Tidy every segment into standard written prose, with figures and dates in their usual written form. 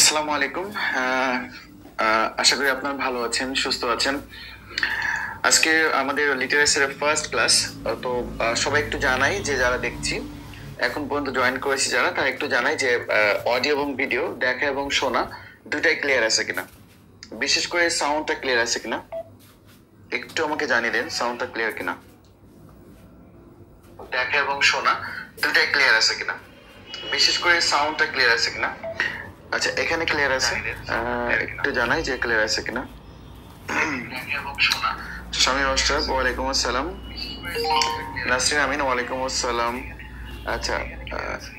আসসালামু আলাইকুম। আশা করি আপনারা ভালো আছেন, সুস্থ আছেন। আজকে আমাদের লিটারেচারের ফার্স্ট ক্লাস। তো সবাই একটু জানাই যে যারা দেখছি এখন পর্যন্ত জয়েন করেছি যারা, তারা একটু জানাই যে অডিও এবং ভিডিও দেখা এবং শোনা দুটাই ক্লিয়ার আছে কিনা, বিশেষ করে সাউন্ডটা ক্লিয়ার আছে কিনা একটু আমাকে জানিয়ে দেন। সাউন্ডটা ক্লিয়ার কিনা, দেখা এবং শোনা দুটাই ক্লিয়ার আছে কিনা, বিশেষ করে সাউন্ডটা ক্লিয়ার আছে কিনা। আচ্ছা, এখানে ক্লিয়ার আছে, একটু জানাই যে ক্লিয়ার আছে কিনা। স্বামী মাস্টার, ওয়ালাইকুম আসসালাম। নাসরিন আমিন, ওয়ালাইকুম আসসালাম। আচ্ছা,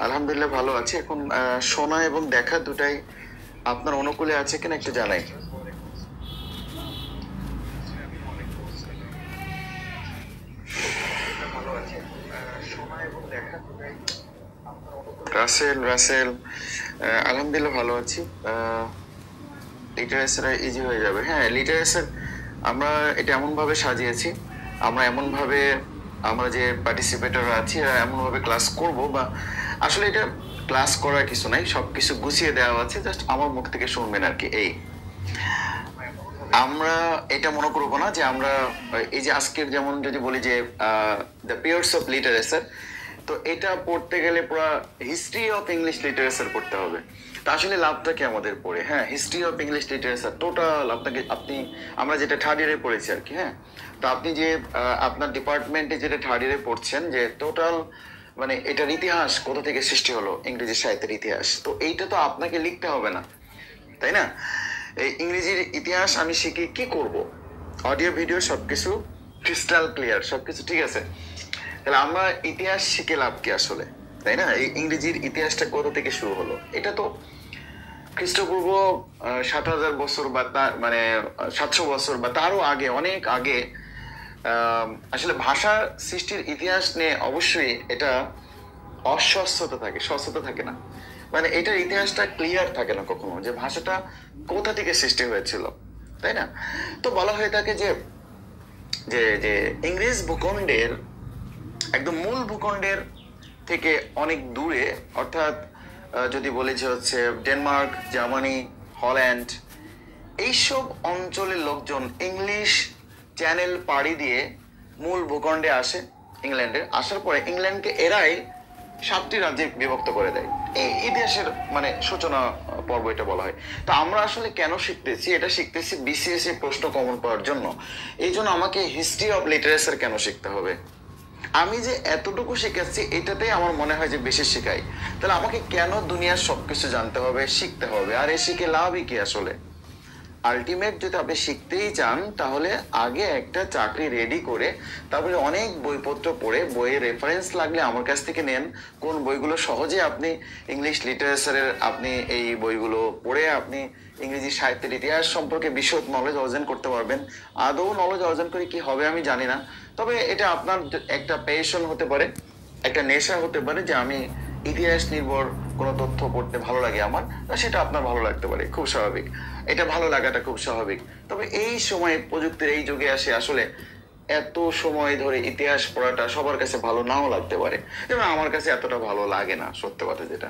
আলহামদুলিল্লাহ ভালো আছি। এখন শোনা এবং দেখা দুটাই আপনার অনুকূলে আছে কিনা একটু জানাই। রাসেল রাসেল, আলহামদুলিল্লাহ ভালো আছি। লিটারেচার ইজি হয়ে যাবে। হ্যাঁ, লিটারেচার আমরা এটা এমন ভাবে সাজিয়েছি, আমরা এমন ভাবে আমরা যে পার্টিসিপেটর আছি এমন ভাবে ক্লাস করব, বা আসলে এটা ক্লাস করার কিছু নাই, সবকিছু গুছিয়ে দেওয়া আছে, জাস্ট আমার মুখ থেকে শুনবেন আর কি। এই আমরা এটা মনে করবো না যে আমরা এই যে আজকের যেমন যদি বলি যে দ্য পিয়ার্স অফ লিটারেচার, তো এটা পড়তে গেলে পুরো হিস্ট্রি অফ ইংলিশ লিটারেচার পড়তে হবে। তা আসলে লাভটা কি আমাদের পড়ে? হ্যাঁ, history of English literature total আপনাকে আমরা যেটা থার্ড ইয়ারে পড়েছি আর কি। হ্যাঁ, তো আপনি যে আপনার ডিপার্টমেন্টে যেটা থার্ড ইয়ারে পড়ছেন, যে টোটাল মানে এটার ইতিহাস কোথা থেকে সৃষ্টি হলো, ইংরেজি সাহিত্যের ইতিহাস, তো এইটা তো আপনাকে লিখতে হবে না, তাই না? এই ইংরেজির ইতিহাস আমি শিখে কি করব? অডিও ভিডিও সবকিছু ক্রিস্টাল ক্লিয়ার, সবকিছু ঠিক আছে। তাহলে আমরা ইতিহাস শিখে লাভ কি আসলে, তাই না? এই ইংরেজির ইতিহাসটা কোথা থেকে শুরু হলো? এটা তো খ্রিস্টপূর্ব 7,000 বছর বা তার মানে 700 বছর বা তারও আগে, অনেক আগে। আসলে ভাষা সৃষ্টির ইতিহাস নিয়ে অবশ্যই এটা অস্বস্থতা থাকে, স্বস্থতা থাকে না, মানে এটার ইতিহাসটা ক্লিয়ার থাকে না কখনো, যে ভাষাটা কোথা থেকে সৃষ্টি হয়েছিল, তাই না? তো বলা হয়ে থাকে যে যে যে ইংরেজ ভূখণ্ডের একদম মূল ভূখণ্ডের থেকে অনেক দূরে, অর্থাৎ যদি বলি যে হচ্ছে ডেনমার্ক, জার্মানি, হল্যান্ড, এইসব অঞ্চলের লোকজন ইংলিশ চ্যানেল পাড়ি দিয়ে মূল ভূখণ্ডে আসে। ইংল্যান্ডে আসার পরে ইংল্যান্ডকে এরাই 7টি রাজ্যে বিভক্ত করে দেয়। এই ইতিহাসের মানে সূচনা পর্ব এটা বলা হয়। তো আমরা আসলে কেন শিখতেছি? এটা শিখতেছি বিসিএস প্রশ্ন কমন পাওয়ার জন্য। এই জন্য আমাকে হিস্ট্রি অফ লিটারেচার কেন শিখতে হবে? আমি যে এতটুকু শিখাচ্ছি এটাতেই আমার মনে হয় যে বেশি শেখাই। তাহলে আমাকে কেন দুনিয়ার সবকিছু জানতে হবে, শিখতে হবে? আর এ শিখে লাভই কি আসলে? আলটিমেট যদি আপনি শিখতেই চান, তাহলে আগে একটা চাকরি রেডি করে তারপরে অনেক বইপত্র পড়ে, বইয়ের রেফারেন্স লাগলে আমার কাছ থেকে নেন। কোন বইগুলো সহজে আপনি ইংলিশ লিটারেচারের, আপনি এই বইগুলো পড়ে আপনি ইংরেজি সাহিত্যের ইতিহাস সম্পর্কে বিশদ নলেজ অর্জন করতে পারবেন। আদৌ নলেজ অর্জন করে কি হবে আমি জানি না, তবে এটা আপনার একটা প্যাশন হতে পারে, একটা নেশা হতে পারে, যে আমি ইতিহাস নির্ভর কোনো তথ্য পড়তে ভালো লাগে আমার, সেটা আপনার ভালো লাগতে পারে, খুব স্বাভাবিক। এটা ভালো লাগাটা খুব স্বাভাবিক। তবে এই সময় প্রযুক্তির এই যুগে আসে আসলে এত সময় ধরে ইতিহাস পড়াটা সবার কাছে ভালো নাও লাগতে পারে। যেমন আমার কাছে এতটা ভালো লাগে না, সত্য কথা যেটা,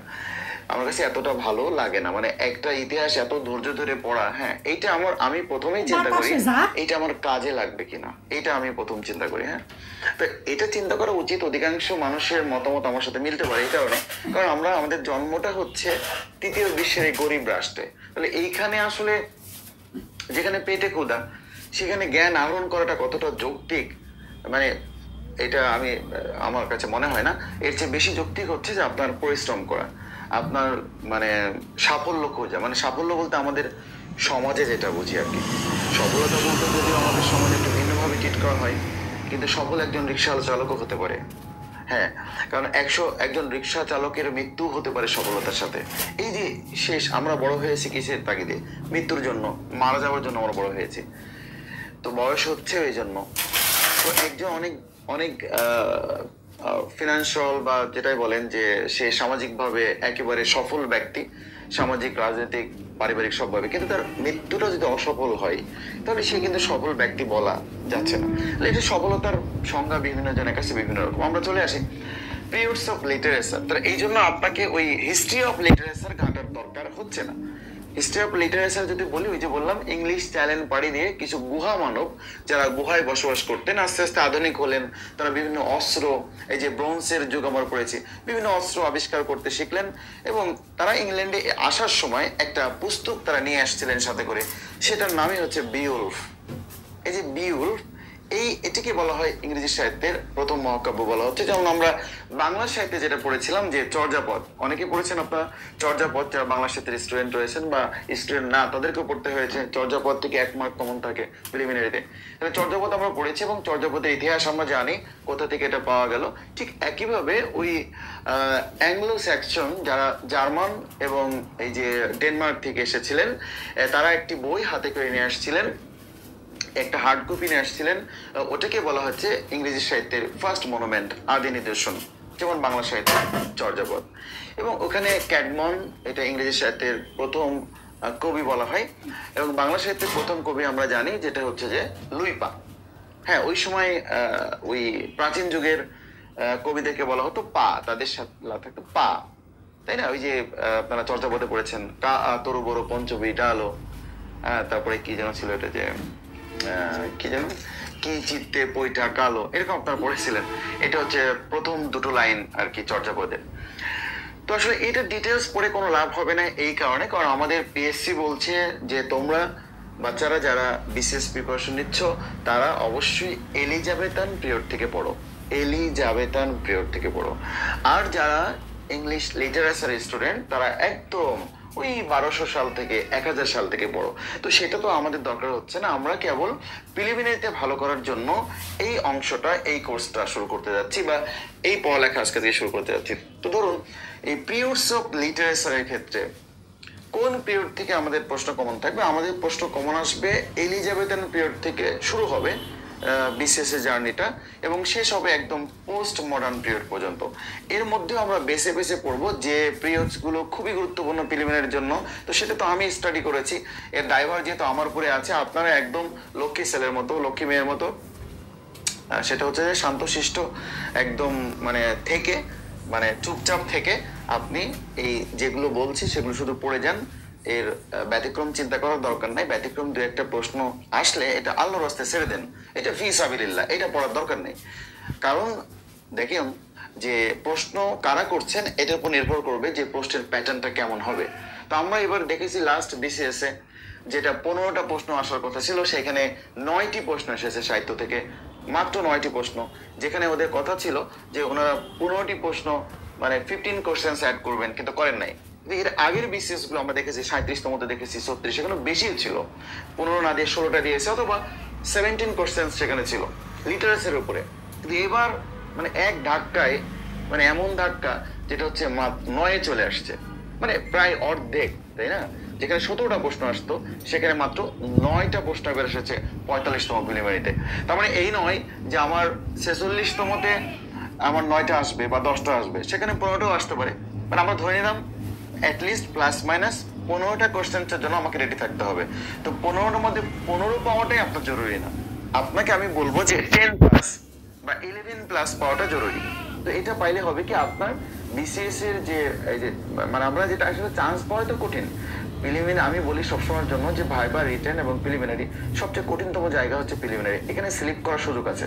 আমার কাছে এতটা ভালো লাগে না। মানে একটা ইতিহাস এত ধৈর্য ধরে পড়া, হ্যাঁ, এইটা আমি প্রথমেই চিন্তা করি এটা আমার কাজে লাগবে কিনা, এটা আমি প্রথম চিন্তা করি। হ্যাঁ, তো এটা চিন্তা করা উচিত। অধিকাংশ মানুষের মতামত আমার সাথে মিলতে পারে এই কারণে, কারণ আমরা আমাদের জন্মটা হচ্ছে তৃতীয় বিশ্বের এই গরিব রাষ্ট্রে। তাহলে এইখানে আসলে যেখানে পেটে ক্ষুধা, সেখানে জ্ঞান আহরণ করাটা কতটা যৌক্তিক, মানে এটা আমার কাছে মনে হয় না। এর চেয়ে বেশি যৌক্তিক হচ্ছে যে আপনার পরিশ্রম করা, আপনার মানে সাফল্য খোঁজা। মানে সাফল্য বলতে আমাদের সমাজে যেটা বুঝি আর কি, সফলতা বলতে যদিও আমাদের সমাজে একটু ভিন্নভাবে ট্রিট করা হয়, কিন্তু সফল একজন রিক্সা চালকও হতে পারে। হ্যাঁ, কারণ একজন রিক্সা চালকের মৃত্যু হতে পারে সফলতার সাথে। এই যে শেষ আমরা বড় হয়েছি কিসের তাগিদে? মৃত্যুর জন্য, মারা যাওয়ার জন্য আমরা বড় হয়েছি। তো বয়স হচ্ছে ওই জন্য। তো একজন অনেক অনেক ফিনান্সিয়াল বা যেটাই বলেন যে সে সামাজিকভাবে একেবারে সফল ব্যক্তি, সামাজিক, রাজনৈতিক, পারিবারিক সবভাবে, কিন্তু তার মৃত্যুটা যদি অসফল হয় তাহলে সে কিন্তু সফল ব্যক্তি বলা যাচ্ছে না। এটা সফলতার সংজ্ঞা বিভিন্ন জনের কাছে বিভিন্ন রকম। আমরা চলে আসি পিরিয়ডস অফ লিটারেচার। তাহলে এই জন্য আপনাকে ওই হিস্ট্রি অফ লিটারেচার ঘাটার দরকার হচ্ছে না। হিস্ট্রি অফ লিটারেচার যদি বলি, ওই যে বললাম ইংলিশ চ্যানেল পাড়ি দিয়ে কিছু গুহা মানব যারা গুহায় বসবাস করতেন আস্তে আস্তে আধুনিক হলেন, তারা বিভিন্ন অস্ত্র, এই যে ব্রোঞ্জের যুগ আমরা পড়েছি, বিভিন্ন অস্ত্র আবিষ্কার করতে শিখলেন এবং তারা ইংল্যান্ডে আসার সময় একটা পুস্তক তারা নিয়ে আসছিলেন সাথে করে, সেটার নামই হচ্ছে বিউলফ। এই যে বিউলফ, এটিকে বলা হয় ইংরেজি সাহিত্যের প্রথম মহাকাব্য বলা হচ্ছে। যেমন আমরা বাংলা সাহিত্যে যেটা পড়েছিলাম যে চর্যাপদ, অনেকে পড়েছেন আপনারা চর্যাপদ, যারা বাংলা সাহিত্যের স্টুডেন্ট রয়েছেন বা স্টুডেন্ট না তাদেরকেও পড়তে হয়েছে। চর্যাপদ থেকে 1 মার্ক কমন থাকে প্রিলিমিনারিতে। তাহলে চর্যাপদ আমরা পড়েছি এবং চর্যাপদের ইতিহাস আমরা জানি কোথা থেকে এটা পাওয়া গেল। ঠিক একইভাবে ওই অ্যাংলো স্যাক্সন যারা জার্মান এবং এই যে ডেনমার্ক থেকে এসেছিলেন, তারা একটি বই হাতে করে নিয়ে আসছিলেন, একটা হার্ড কপি নিয়ে আসছিলেন। ওটাকে বলা হচ্ছে ইংরেজি সাহিত্যের ফার্স্ট মনুমেন্ট, আদি নিদর্শন, যেমন বাংলা সাহিত্যের চর্যাপদ। এবং ওখানে ক্যাডমন, এটা ইংরেজি সাহিত্যের প্রথম কবি বলা হয়, এবং বাংলা সাহিত্যের প্রথম কবি আমরা জানি যেটা হচ্ছে যে লুইপা। হ্যাঁ, ওই সময় ওই প্রাচীন যুগের কবিদেরকে বলা হতো পা, তাদের সাথে থাকতো পা, তাই না? ওই যে আপনারা চর্যাপদে পড়েছেন কা তরু বড় পঞ্চবী ডালো, তারপরে কি যেন ছিল এটা যে কি যেন কি চিত্তে পইটা কালো, এরকম আপনারা পড়েছিলেন। এটা হচ্ছে প্রথম দুটো লাইন আর কি চর্যাপদের। তো আসলে এটা ডিটেলস পড়ে কোনো লাভ হবে না এই কারণে, কারণ আমাদের পিএসসি বলছে যে তোমরা বাচ্চারা যারা বিসিএস প্রিপারেশন নিচ্ছ তারা অবশ্যই এলিজাবেথান পিরিয়ড থেকে পড়ো, এলিজাবেথান পিরিয়ড থেকে পড়ো। আর যারা ইংলিশ লিটারেচার স্টুডেন্ট তারা একদম ওই 1200 সাল থেকে 1000 সাল থেকে পড়ো। তো সেটা তো আমাদের দরকার হচ্ছে না, আমরা কেবল প্রিলিমিনারিতে ভালো করার জন্য এই অংশটা, এই কোর্সটা শুরু করতে যাচ্ছি বা এই পড়ালেখা আজকে থেকে শুরু করতে যাচ্ছি। তো ধরুন এই পিরিয়ডস অফ লিটারেচারের ক্ষেত্রে কোন পিরিয়ড থেকে আমাদের প্রশ্ন কমন থাকবে? আমাদের প্রশ্ন কমন আসবে এলিজাবেথান পিরিয়ড থেকে শুরু হবে বিসিএস এর জার্নিটা এবং শেষ হবে একদম পোস্ট মডার্ন পিরিয়ড পর্যন্ত। এর মধ্যেও আমরা বেছে বেছে পড়বো যে পিরিয়ডস গুলো খুবই গুরুত্বপূর্ণ প্রিলিমিনারির জন্য। তো সেটা তো আমি স্টাডি করেছি, এর দায়ভার যেহেতু আমার উপরে আছে, আপনারা একদম লক্ষ্মী ছেলের মতো, লক্ষ্মী মেয়ের মতো, সেটা হচ্ছে যে শান্তশিষ্ট একদম থেকে চুপচাপ থেকে আপনি এই যেগুলো বলছি সেগুলো শুধু পড়ে যান। এর ব্যতিক্রম চিন্তা করার দরকার নাই। ব্যতিক্রম দু একটা প্রশ্ন আসলে এটা আল্লাহর রাস্তায় ছেড়ে দেন, এটা ফি সাবিলিল্লাহ, এটা পড়ার দরকার নেই। কারণ দেখেন যে প্রশ্ন কারা করছেন এটার উপর নির্ভর করবে যে প্রশ্নের প্যাটার্নটা কেমন হবে। তো আমরা এবার দেখেছি লাস্ট বিসিএস এ যেটা 15টা প্রশ্ন আসার কথা ছিল, সেখানে 9টি প্রশ্ন এসেছে সাহিত্য থেকে, মাত্র 9টি প্রশ্ন, যেখানে ওদের কথা ছিল যে ওনারা 15টি প্রশ্ন 15 কোশ্চেন্স অ্যাড করবেন, কিন্তু করেন নাই। এর আগের বিসিএস গুলো আমরা দেখেছি 37তমতে দেখেছি 36, সেখানে বেশি ছিল, 15 না দিয়ে 16টা দিয়েছে, অথবা 17 কোশ্চেন্স সেখানে ছিল লিটারেচারের উপরে। কিন্তু এবার এক ধাক্কায় এমন ধাক্কা যেটা হচ্ছে 9-এ চলে আসছে, প্রায় অর্ধেক, তাই না? যেখানে 17টা প্রশ্ন আসতো সেখানে মাত্র 9টা প্রশ্ন বের এসেছে 45তম প্রিলিমিনারিতে। তার এই নয় যে আমার 46তমতে আমার 9টা আসবে বা 10টা আসবে, সেখানে 15টাও আসতে পারে। আমরা ধরে নিলাম অ্যাটলিস্ট প্লাস মাইনাস 15টা কোশ্চেন্সের জন্য আমাকে রেডি থাকতে হবে। তো 15টার মধ্যে 15 পাওয়াটাই আপনার জরুরি না, আপনাকে আমি বলবো যে 10 প্লাস বা 11 প্লাস পাওয়াটা জরুরি। তো এটা পাইলে হবে কি আপনার বিসিএস এর যে আমরা যেটা আসলে চান্স পাওয়া তো কঠিন। প্রিলিমিনারি আমি বলি সবসময়ের জন্য যে ভাইবা, রিটেন এবং প্রিলিমিনারি সবচেয়ে কঠিনতম জায়গা হচ্ছে প্রিলিমিনারি। এখানে স্লিপ করার সুযোগ আছে,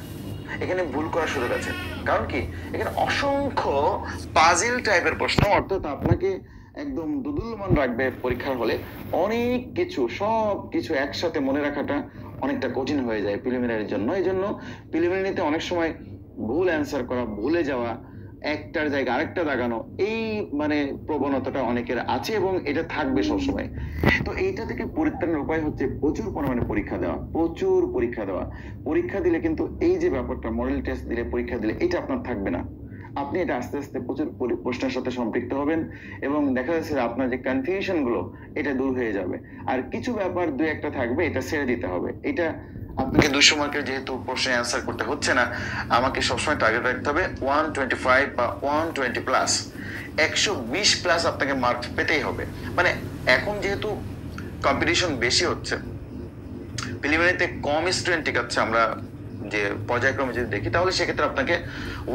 এখানে ভুল করার সুযোগ আছে। কারণ কি, এখানে অসংখ্য পাজিল টাইপের প্রশ্ন, অর্থাৎ আপনাকে একদম দুদুল্যমান রাখবে পরীক্ষার হলে। অনেক কিছু, সব কিছু একসাথে মনে রাখাটা অনেকটা কঠিন হয়ে যায় প্রিলিমিনারির জন্য। এই জন্য প্রিলিমিনারিতে অনেক সময় ভুল অ্যান্সার করা, ভুলে যাওয়া, একটার জায়গায় আরেকটা দাগানো, এই প্রবণতাটা অনেকের আছে এবং এটা থাকবে সবসময়। তো এইটা থেকে পরিত্রাণের উপায় হচ্ছে প্রচুর পরিমাণে পরীক্ষা দেওয়া, প্রচুর পরীক্ষা দেওয়া। পরীক্ষা দিলে কিন্তু এই যে ব্যাপারটা মডেল টেস্ট দিলে, পরীক্ষা দিলে, এটা আপনার থাকবে না। আপনি এটা আস্তে আস্তে প্রচুর প্রশ্নের সাথে সম্পৃক্ত হবেন এবং দেখা যাচ্ছে আপনার যে কনফিউশন গুলো এটা দূর হয়ে যাবে। আর কিছু ব্যাপার দু একটা থাকবে, এটা ছেড়ে দিতে হবে। এটা আপনাকে 200 মার্কের যেহেতু প্রশ্নে অ্যান্সার করতে হচ্ছে না, আমাকে সবসময় টার্গেট রাখতে হবে 125 বা 120 প্লাস, 120 প্লাস আপনাকে মার্ক পেতেই হবে। এখন যেহেতু কম্পিটিশন বেশি হচ্ছে, প্রিলিমিনারিতে কম স্টুডেন্ট টিকাচ্ছে, আমরা যে পর্যায়ক্রমে যদি দেখি, তাহলে সেক্ষেত্রে আপনাকে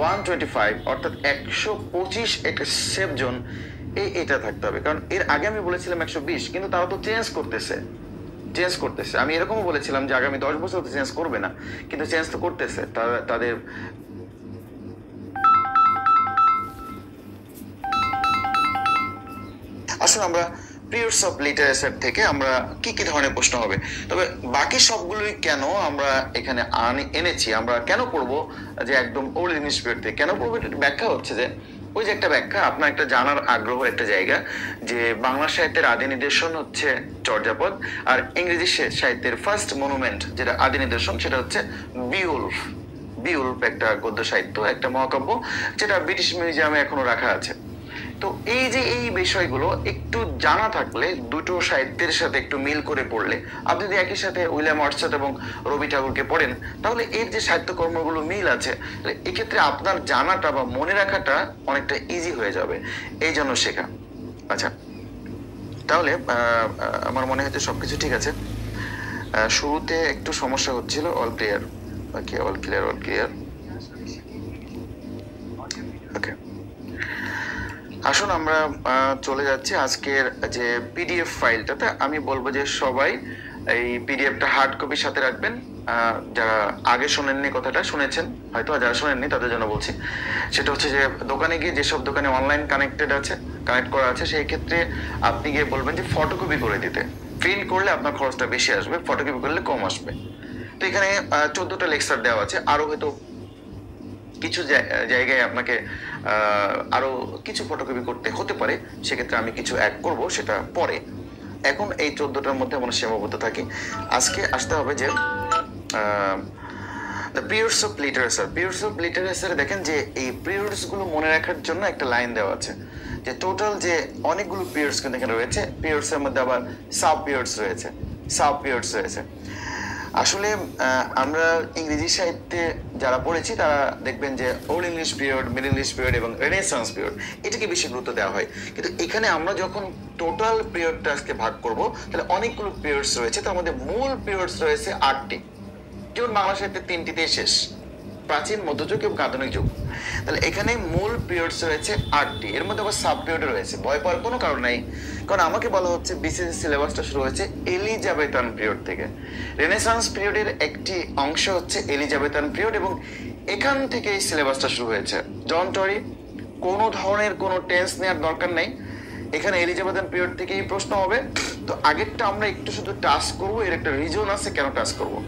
125 অর্থাৎ 125 একটা সেফ জোন, এটা থাকতে হবে। কারণ এর আগে আমি বলেছিলাম 120, কিন্তু তারা তো চেঞ্জ করতেছে। আমি এরকমও বলেছিলাম যে আগামী 10 বছর তো চেঞ্জ করবে না, কিন্তু চেঞ্জ তো করতেছে তাদের। আসলে আমরা পিরিয়ডস অফ লিটারেচার থেকে আমরা কি কি ধরনের প্রশ্ন হবে, তবে বাকি সবগুলোই কেন আমরা এখানে এনেছি, আমরা কেন পড়বো যে একদম ওল্ড ইংলিশ পিরিয়ড থেকে কেন পড়বো, এটা ব্যাখ্যা হচ্ছে যে ওই যে একটা ব্যাখ্যা, আপনার একটা জানার আগ্রহের একটা জায়গা যে বাংলা সাহিত্যের আদি নিদর্শন হচ্ছে চর্যাপদ, আর ইংরেজি সাহিত্যের ফার্স্ট মনুমেন্ট যেটা আদি নিদর্শন সেটা হচ্ছে বিউলফ। বিউলফ একটা গদ্য সাহিত্য, একটা মহাকাব্য, যেটা ব্রিটিশ মিউজিয়ামে এখনো রাখা আছে। তো এই যে এই বিষয়গুলো একটু জানা থাকলে, দুটো সাহিত্যের সাথে একটু মিল করে পড়লে, আপনি যদি একই সাথে উইলিয়াম ওয়ার্ডসওয়ার্থ এবং রবি ঠাকুরকে পড়েন, তাহলে এর যে সাহিত্যকর্মগুলো মিল আছে, এক্ষেত্রে আপনার জানাটা বা মনে রাখাটা অনেকটা ইজি হয়ে যাবে, এই জন্য শেখা। আচ্ছা, তাহলে আমার মনে হচ্ছে সবকিছু ঠিক আছে। শুরুতে একটু সমস্যা হচ্ছিল। All clear? Okay, all clear, all clear. Okay, আসুন আমরা চলে যাচ্ছি আজকের যে পিডিএফ ফাইলটাতে। আমি বলবো যে সবাই এই পিডিএফটা হার্ড কপির সাথে রাখবেন। যারা আগে শোনেননি কথাটা, শুনেছেন হয়তো, যারা শোনেননি তাদের জন্য বলছি। সেটা হচ্ছে যে দোকানে গিয়ে, যেসব দোকানে অনলাইন কানেক্ট করা আছে, সেই ক্ষেত্রে আপনি গিয়ে বলবেন যে ফটোকপি করে দিতে। প্রিন্ট করলে আপনার খরচটা বেশি আসবে, ফটোকপি করলে কম আসবে। তো এখানে 14টা লেকচার দেওয়া আছে, আরো হয়তো কিছু জায়গায় আপনাকে আরো কিছু ফটোকপি করতে হতে পারে, সেক্ষেত্রে আমি কিছু অ্যাড করব, সেটা পরে। এখন এই 14টার মধ্যে আমরা সীমাবদ্ধ থাকি। আজকে আসতে হবে যে the periods of literature. Periods of লিটারেচারে দেখেন যে এই পিরিয়ডস গুলো মনে রাখার জন্য একটা লাইন দেওয়া আছে, যে টোটাল যে অনেকগুলো পিরিয়ডস কিন্তু এখানে রয়েছে। পিরিয়ডস এর মধ্যে আবার সাব পিরিয়ডস রয়েছে। আসলে আমরা ইংরেজি সাহিত্যে যারা পড়েছি তারা দেখবেন যে old English period, middle English period এবং রেনেসান্স পিরিয়ড, এটাকে বেশি গুরুত্ব দেওয়া হয়। কিন্তু এখানে আমরা যখন টোটাল পিরিয়ডটা আজকে ভাগ করব, তাহলে অনেকগুলো পিরিয়ডস রয়েছে, তার মধ্যে মূল পিরিয়ডস রয়েছে 8টি। যেমন বাংলা সাহিত্যের 3টিতেই শেষ, প্রাচীন, মধ্যযুগ এবং আধুনিক যুগ। তাহলে এখানে মূল পিরিয়ডস রয়েছে 8টি, এর মধ্যে আবার সাব পিরিয়ড রয়েছে। ভয় পাওয়ার কোনো কারণ নেই, কারণ আমাকে বলা হচ্ছে বিসিএস সিলেবাসটা শুরু হয়েছে এলিজাবেথান পিরিয়ড থেকে। রেনেসান্স পিরিয়ডের একটি অংশ হচ্ছে এলিজাবেথান পিরিয়ড, এবং এখান থেকে এই সিলেবাসটা শুরু হয়েছে। ডন্ট ওয়ারি, কোনো ধরনের কোনো টেন্স নেওয়ার দরকার নেই, এখানে এলিজাবেথান পিরিয়ড থেকেই প্রশ্ন হবে। তো আগেরটা আমরা একটু শুধু টাচ করবো, এর একটা রিজন আছে কেন টাচ করবো।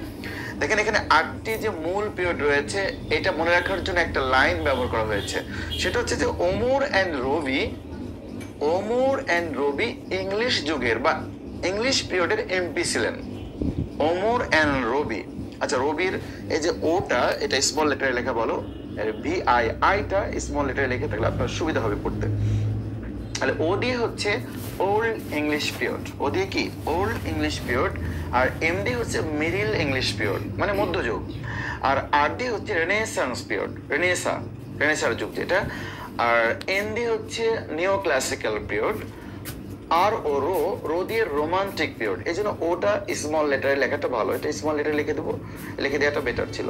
দেখেন এখানে 8টি যে মূল পিরিয়ড রয়েছে, এটা মনে রাখার জন্য একটা লাইন ব্যবহার করা হয়েছে। সেটা হচ্ছে যে ওমর অ্যান্ড রবি ইংলিশ যুগের বা ইংলিশ পিরিয়ডের এমপি ছিলেন। ওমর অ্যান্ড রবি। আচ্ছা, রবির এই যে ওটা, এটা স্মল লেটারে লেখা বলো, VII-টা স্মল লেটারে লিখে থাকলে আপনার সুবিধা হবে পড়তে। তাহলে ও দিয়ে হচ্ছে ওল্ড ইংলিশ পিরিয়ড, ও দিয়ে কি ওল্ড ইংলিশ পিরিয়ড, আর এম ডি হচ্ছে মিডিল ইংলিশ পিরিয়ড মানে মধ্যযুগ, আর আর ডি হচ্ছে রেনেসান্স পিরিয়ড, রেনেসার যুগ যেটা, আর এন ডি হচ্ছে নিও ক্লাসিক্যাল পিরিয়ড, আর ও রো দিয়ে রোমান্টিক পিরিয়ড। এই জন্য ওটা স্মল লেটারে লেখাটা ভালো, এটা স্মল লেটারে লিখে দেওয়াটা বেটার ছিল।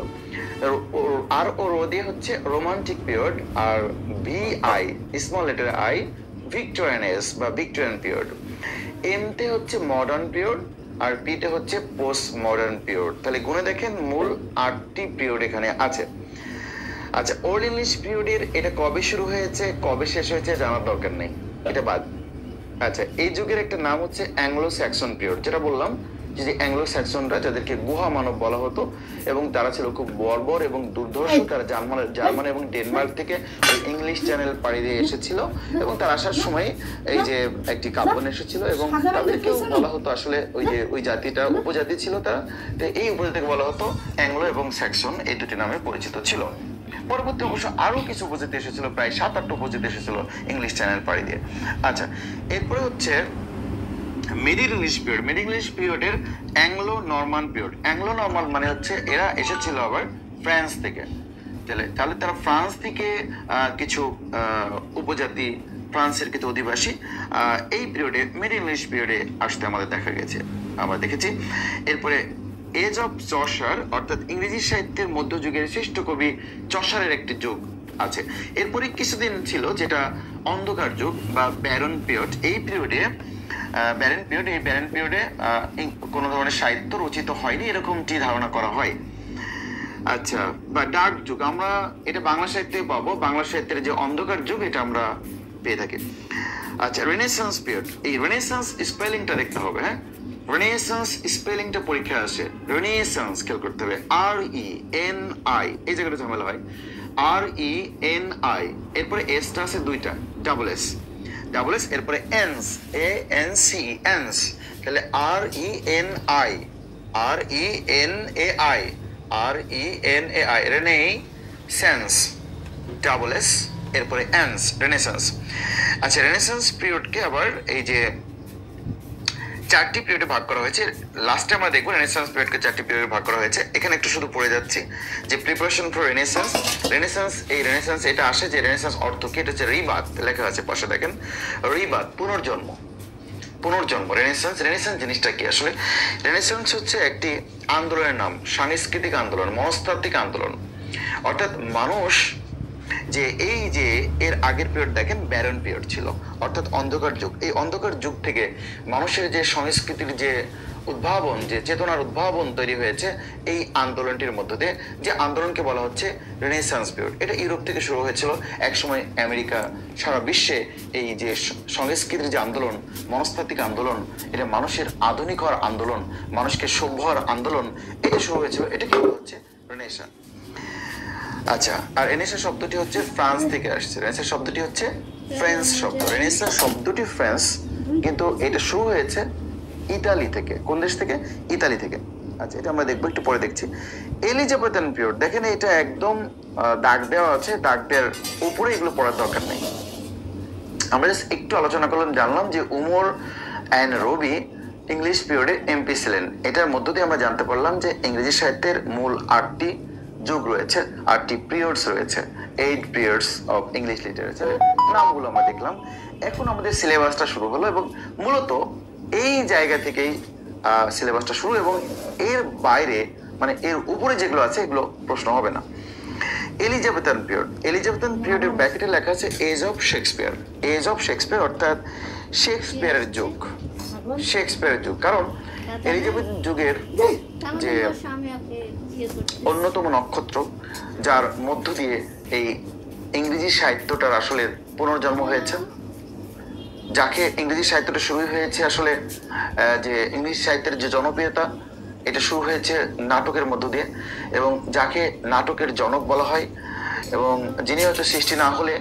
আর ও রো দিয়ে হচ্ছে রোমান্টিক পিরিয়ড, আর VI স্মল লেটারে I ভিক্টোরিয়ান এজ বা ভিক্টোরিয়ান পিরিয়ড। এম তে হচ্ছে মডার্ন পিরিয়ড, আর পি তে হচ্ছে পোস্ট মডার্ন পিরিয়ড। তাহলে গুণে দেখেন মূল 8টি পিরিয়ড এখানে আছে। আচ্ছা, ওল্ড ইংলিশ পিরিয়ডের এটা কবে শুরু হয়েছে কবে শেষ হয়েছে জানার দরকার নেই, এটা বাদ। আচ্ছা, এই যুগের একটা নাম হচ্ছে অ্যাংলো স্যাক্সন পিরিয়ড, যেটা বললাম যে অ্যাংলো স্যাক্সনরা, যাদেরকে গুহা মানব বলা হতো, এবং তারা ছিল খুব বর্বর এবং দুর্ধর্ষ। তারা জার্মান এবং ডেনমার্ক থেকে ইংলিশ চ্যানেল পাড়ি দিয়ে এসেছিল, এবং তার আসার সময় এই যে একটি কাব্য এসেছিল, এবং তাদেরকেও বলা হতো আসলে ওই জাতিটা উপজাতি ছিল তারা, এই উপজাতিকে বলা হতো অ্যাংলো এবং স্যাক্সন, এই দুটি নামে পরিচিত ছিল। পরবর্তী অবশ্য আরো কিছু উপজাতি এসেছিল, প্রায় 7-8টা উপজাতি এসেছিল ইংলিশ চ্যানেল পাড়ি দিয়ে। আচ্ছা, এরপরে হচ্ছে middle English period. Middle English পিরিয়ডের Anglo Norman period. Anglo Norman মানে হচ্ছে এরা এসেছিল আবার ফ্রান্স থেকে। তাহলে তারা ফ্রান্স থেকে কিছু উপজাতি, ফ্রান্সের কিছু অধিবাসী এই পিরিয়ডে, মিডিল ইংলিশ পিরিয়ডে আসতে আমাদের দেখা গেছে, আমরা দেখেছি। এরপরে এজ অফ চসার, অর্থাৎ ইংরেজি সাহিত্যের মধ্যযুগের শ্রেষ্ঠ কবি চসারের একটি যুগ আছে। এরপরে কিছুদিন ছিল যেটা অন্ধকার যুগ বা ব্যারন পিরিয়ড, এই পিরিয়ডে কোনো ধরনের সাহিত্য রচিত হয়নি এরকমটি ধারণা করা হয়। আচ্ছা, বা ডার্ক যুগ, আমরা এটা বাংলা সাহিত্যে পাবো, বাংলা সাহিত্যের যে অন্ধকার যুগ এটা আমরা পেয়ে থাকি। আচ্ছা, রেনেসান্স পিরিয়ড, এই রেনেসান্স স্পেলিংটা দেখতে হবে, হ্যাঁ, রেনেসান্স স্পেলিংটা পরীক্ষা আসে, রেনেসান্স খেয়াল করতে হবে, RENI, এই জায়গাটা ঝামেলা হয়, RENI, এরপরে এসটা আছে দুইটা, ডাবল এস, এরপরে এনস, ANC, এনস, তাহলে RENI, রেনেসান্স, ডাবল এস, এরপরে এনস, রেনেসান্স। আচ্ছা, রেনেসান্স পিরিয়ডকে আবার এই যে চারটি পিরিয়ডে ভাগ করা হয়েছে, লাস্টে আমরা দেখবো রেনেসান্স পিরিয়ডকে চারটি পিরিয়ডে ভাগ করা হয়েছে। এখানে একটু শুধু পড়ে যাচ্ছি যে প্রিপারেশন ফর রেনেসান্স, এই রেনেসান্স এটা আসে যে রেনেসান্স অর্থ কি, এটা হচ্ছে রিবাত, লেখা আছে পাশে দেখেন, রিবাত, পুনর্জন্ম। রেনেসান্স জিনিসটা কি আসলে? রেনেসান্স হচ্ছে একটি আন্দোলনের নাম, সাংস্কৃতিক আন্দোলন, মনস্তাত্ত্বিক আন্দোলন। অর্থাৎ মানুষ যে এই যে এর আগের পিরিয়ড দেখেন ব্যারন পিরিয়ড ছিল, অর্থাৎ অন্ধকার যুগ। এই অন্ধকার যুগ থেকে মানুষের যে সংস্কৃতির যে উদ্ভাবন, যে চেতনার উদ্ভাবন তৈরি হয়েছে এই আন্দোলনটির মধ্য দিয়ে, যে আন্দোলনকে বলা হচ্ছে রেনেসান্স পিরিয়ড। এটা ইউরোপ থেকে শুরু হয়েছিল, একসময় আমেরিকা, সারা বিশ্বে এই যে সংস্কৃতির যে আন্দোলন, মনস্তাত্ত্বিক আন্দোলন, এটা মানুষের আধুনিক হওয়ার আন্দোলন, মানুষকে সভ্য হওয়ার আন্দোলন, এটা শুরু হয়েছিল, এটাকে বলা হচ্ছে রেনেসান্স। আচ্ছা, আর রেনেসাঁ শব্দটি হচ্ছে ফ্রান্স থেকে আসছে, রেনেসাঁ শব্দটি হচ্ছে ফ্রেঞ্চ শব্দ, রেনেসাঁ শব্দটি ফ্রেঞ্চ, কিন্তু এটা শুরু হয়েছে ইতালি থেকে। কোন দেশ থেকে? ইতালি থেকে। আচ্ছা, এটা আমরা দেখবো, একটু পরে দেখছি। এলিজাবেথান পিরিয়ড, দেখেন এটা একদম দাগ দেওয়া আছে, দাগ দেওয়ার উপরে এগুলো পড়ার দরকার নেই। আমরা জাস্ট একটু আলোচনা করলাম, জানলাম যে উমর অ্যান্ড রবি ইংলিশ পিরিয়ডে এমপি ছিলেন। এটার মধ্য দিয়ে আমরা জানতে পারলাম যে ইংরেজি সাহিত্যের মূল 8টি যুগ রয়েছে, 8টি পিরিয়ডস রয়েছে, 8 পিরিয়ডস অফ ইংলিশ লিটারেচারের নামগুলো আমরা দেখলাম। এখন আমাদের সিলেবাসটা শুরু হলো এবং মূলত এই জায়গা থেকেই সিলেবাসটা শুরু, এবং এর বাইরে মানে এর উপরে যেগুলো আছে এগুলো প্রশ্ন হবে না। এলিজাবেথান পিরিয়ডের ব্র্যাকেটে লেখা আছে এজ অফ শেক্সপিয়ার, অর্থাৎ শেক্সপিয়ারের যুগ, কারণ এলিজাবেথ যুগের যে অন্যতম নক্ষত্র, যার মধ্য দিয়ে এই ইংরেজি সাহিত্যটার আসলে পুনর্জন্ম হয়েছে, যাকে ইংরেজি সাহিত্যটা শুরু হয়েছে আসলে, যে ইংরেজি সাহিত্যের যে জনপ্রিয়তা, এটা শুরু হয়েছে নাটকের মধ্য দিয়ে, এবং যাকে নাটকের জনক বলা হয়, এবং যিনি হয়তো সৃষ্টি না হলে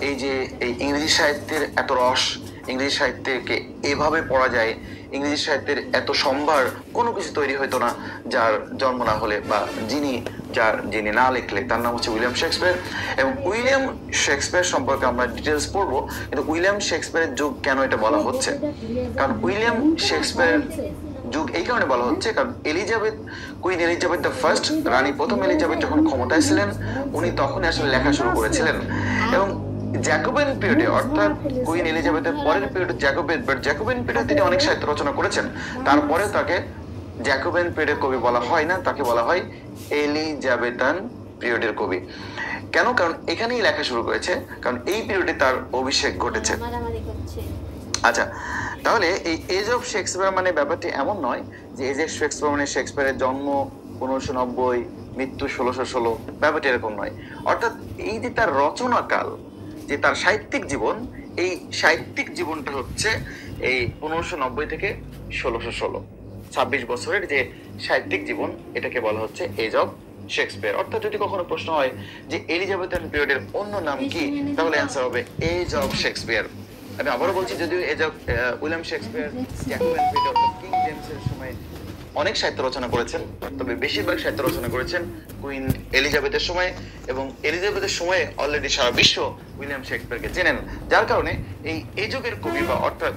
এই যে এই ইংরেজি সাহিত্যের এত রস, ইংরেজি সাহিত্যকে এভাবে পড়া যায়, ইংরেজি সাহিত্যের এত সম্ভার কোনো কিছু তৈরি হতো না যার জন্ম না হলে, বা যিনি না লিখলে, তার নাম হচ্ছে উইলিয়াম শেক্সপিয়ার। এবং উইলিয়াম শেক্সপিয়ার সম্পর্কে আমরা ডিটেলস পড়বো, কিন্তু উইলিয়াম শেক্সপিয়ারের যুগ কেন এটা বলা হচ্ছে? কারণ উইলিয়াম শেক্সপিয়ারের যুগ এই কারণে বলা হচ্ছে, কারণ কুইন এলিজাবেথ দ্য ফার্স্ট, রানী প্রথম এলিজাবেথ যখন ক্ষমতায় ছিলেন, উনি তখনই আসলে লেখা শুরু করেছিলেন। এবং জ্যাকোবেন পিরিয়ডে, অর্থাৎ কুইন এলিজাবেথের পরের পিরিয়ড জ্যাকোবেন পিরিয়ডে তিনি অনেক সাহিত্য রচনা করেছেন, তারপরে তাকে জ্যাকোবেন পিরিয়ডের কবি বলা হয় না, তাকে বলা হয় এলিজাবেথান পিরিয়ডের কবি। কেন? কারণ এখানেই লেখা শুরু করেছে, কারণ এই পিরিয়ডে তার অভিষেক ঘটেছে। আচ্ছা, তাহলে এই এজ অফ শেক্সপিয়ার মানে ব্যাপারটি এমন নয় যে এজ অফ শেক্সপিয়ার মানে শেক্সপিয়ারের জন্ম 1590, মৃত্যু 1616, ব্যাপারটি এরকম নয়। অর্থাৎ এই যে তার রচনাকাল, যে তার সাহিত্যিক জীবন, এই সাহিত্যিক জীবনটা হচ্ছে এই 1590 থেকে 1616, 26 বছরের যে সাহিত্যিক জীবন, এটাকে বলা হচ্ছে এজ অফ শেক্সপিয়ার। অর্থাৎ যদি কখনো প্রশ্ন হয় যে এলিজাবেথান পিরিয়ডের অন্য নাম কি, তাহলে অ্যান্সার হবে এজ অফ শেক্সপিয়ার। আমি আবারও বলছি, যদিও age of William Shakespeare Jacobean period অর্থাৎ কিং জেমসের সময় অনেক সাহিত্য রচনা করেছেন, তবে বেশিরভাগ সাহিত্য রচনা করেছেন কুইন এলিজাবেথের সময়, এবং এলিজাবেথের সময়ে অলরেডি সারা বিশ্ব উইলিয়াম শেক্সপিয়ারকে চেনেন, যার কারণে এই যুগের কবি, বা অর্থাৎ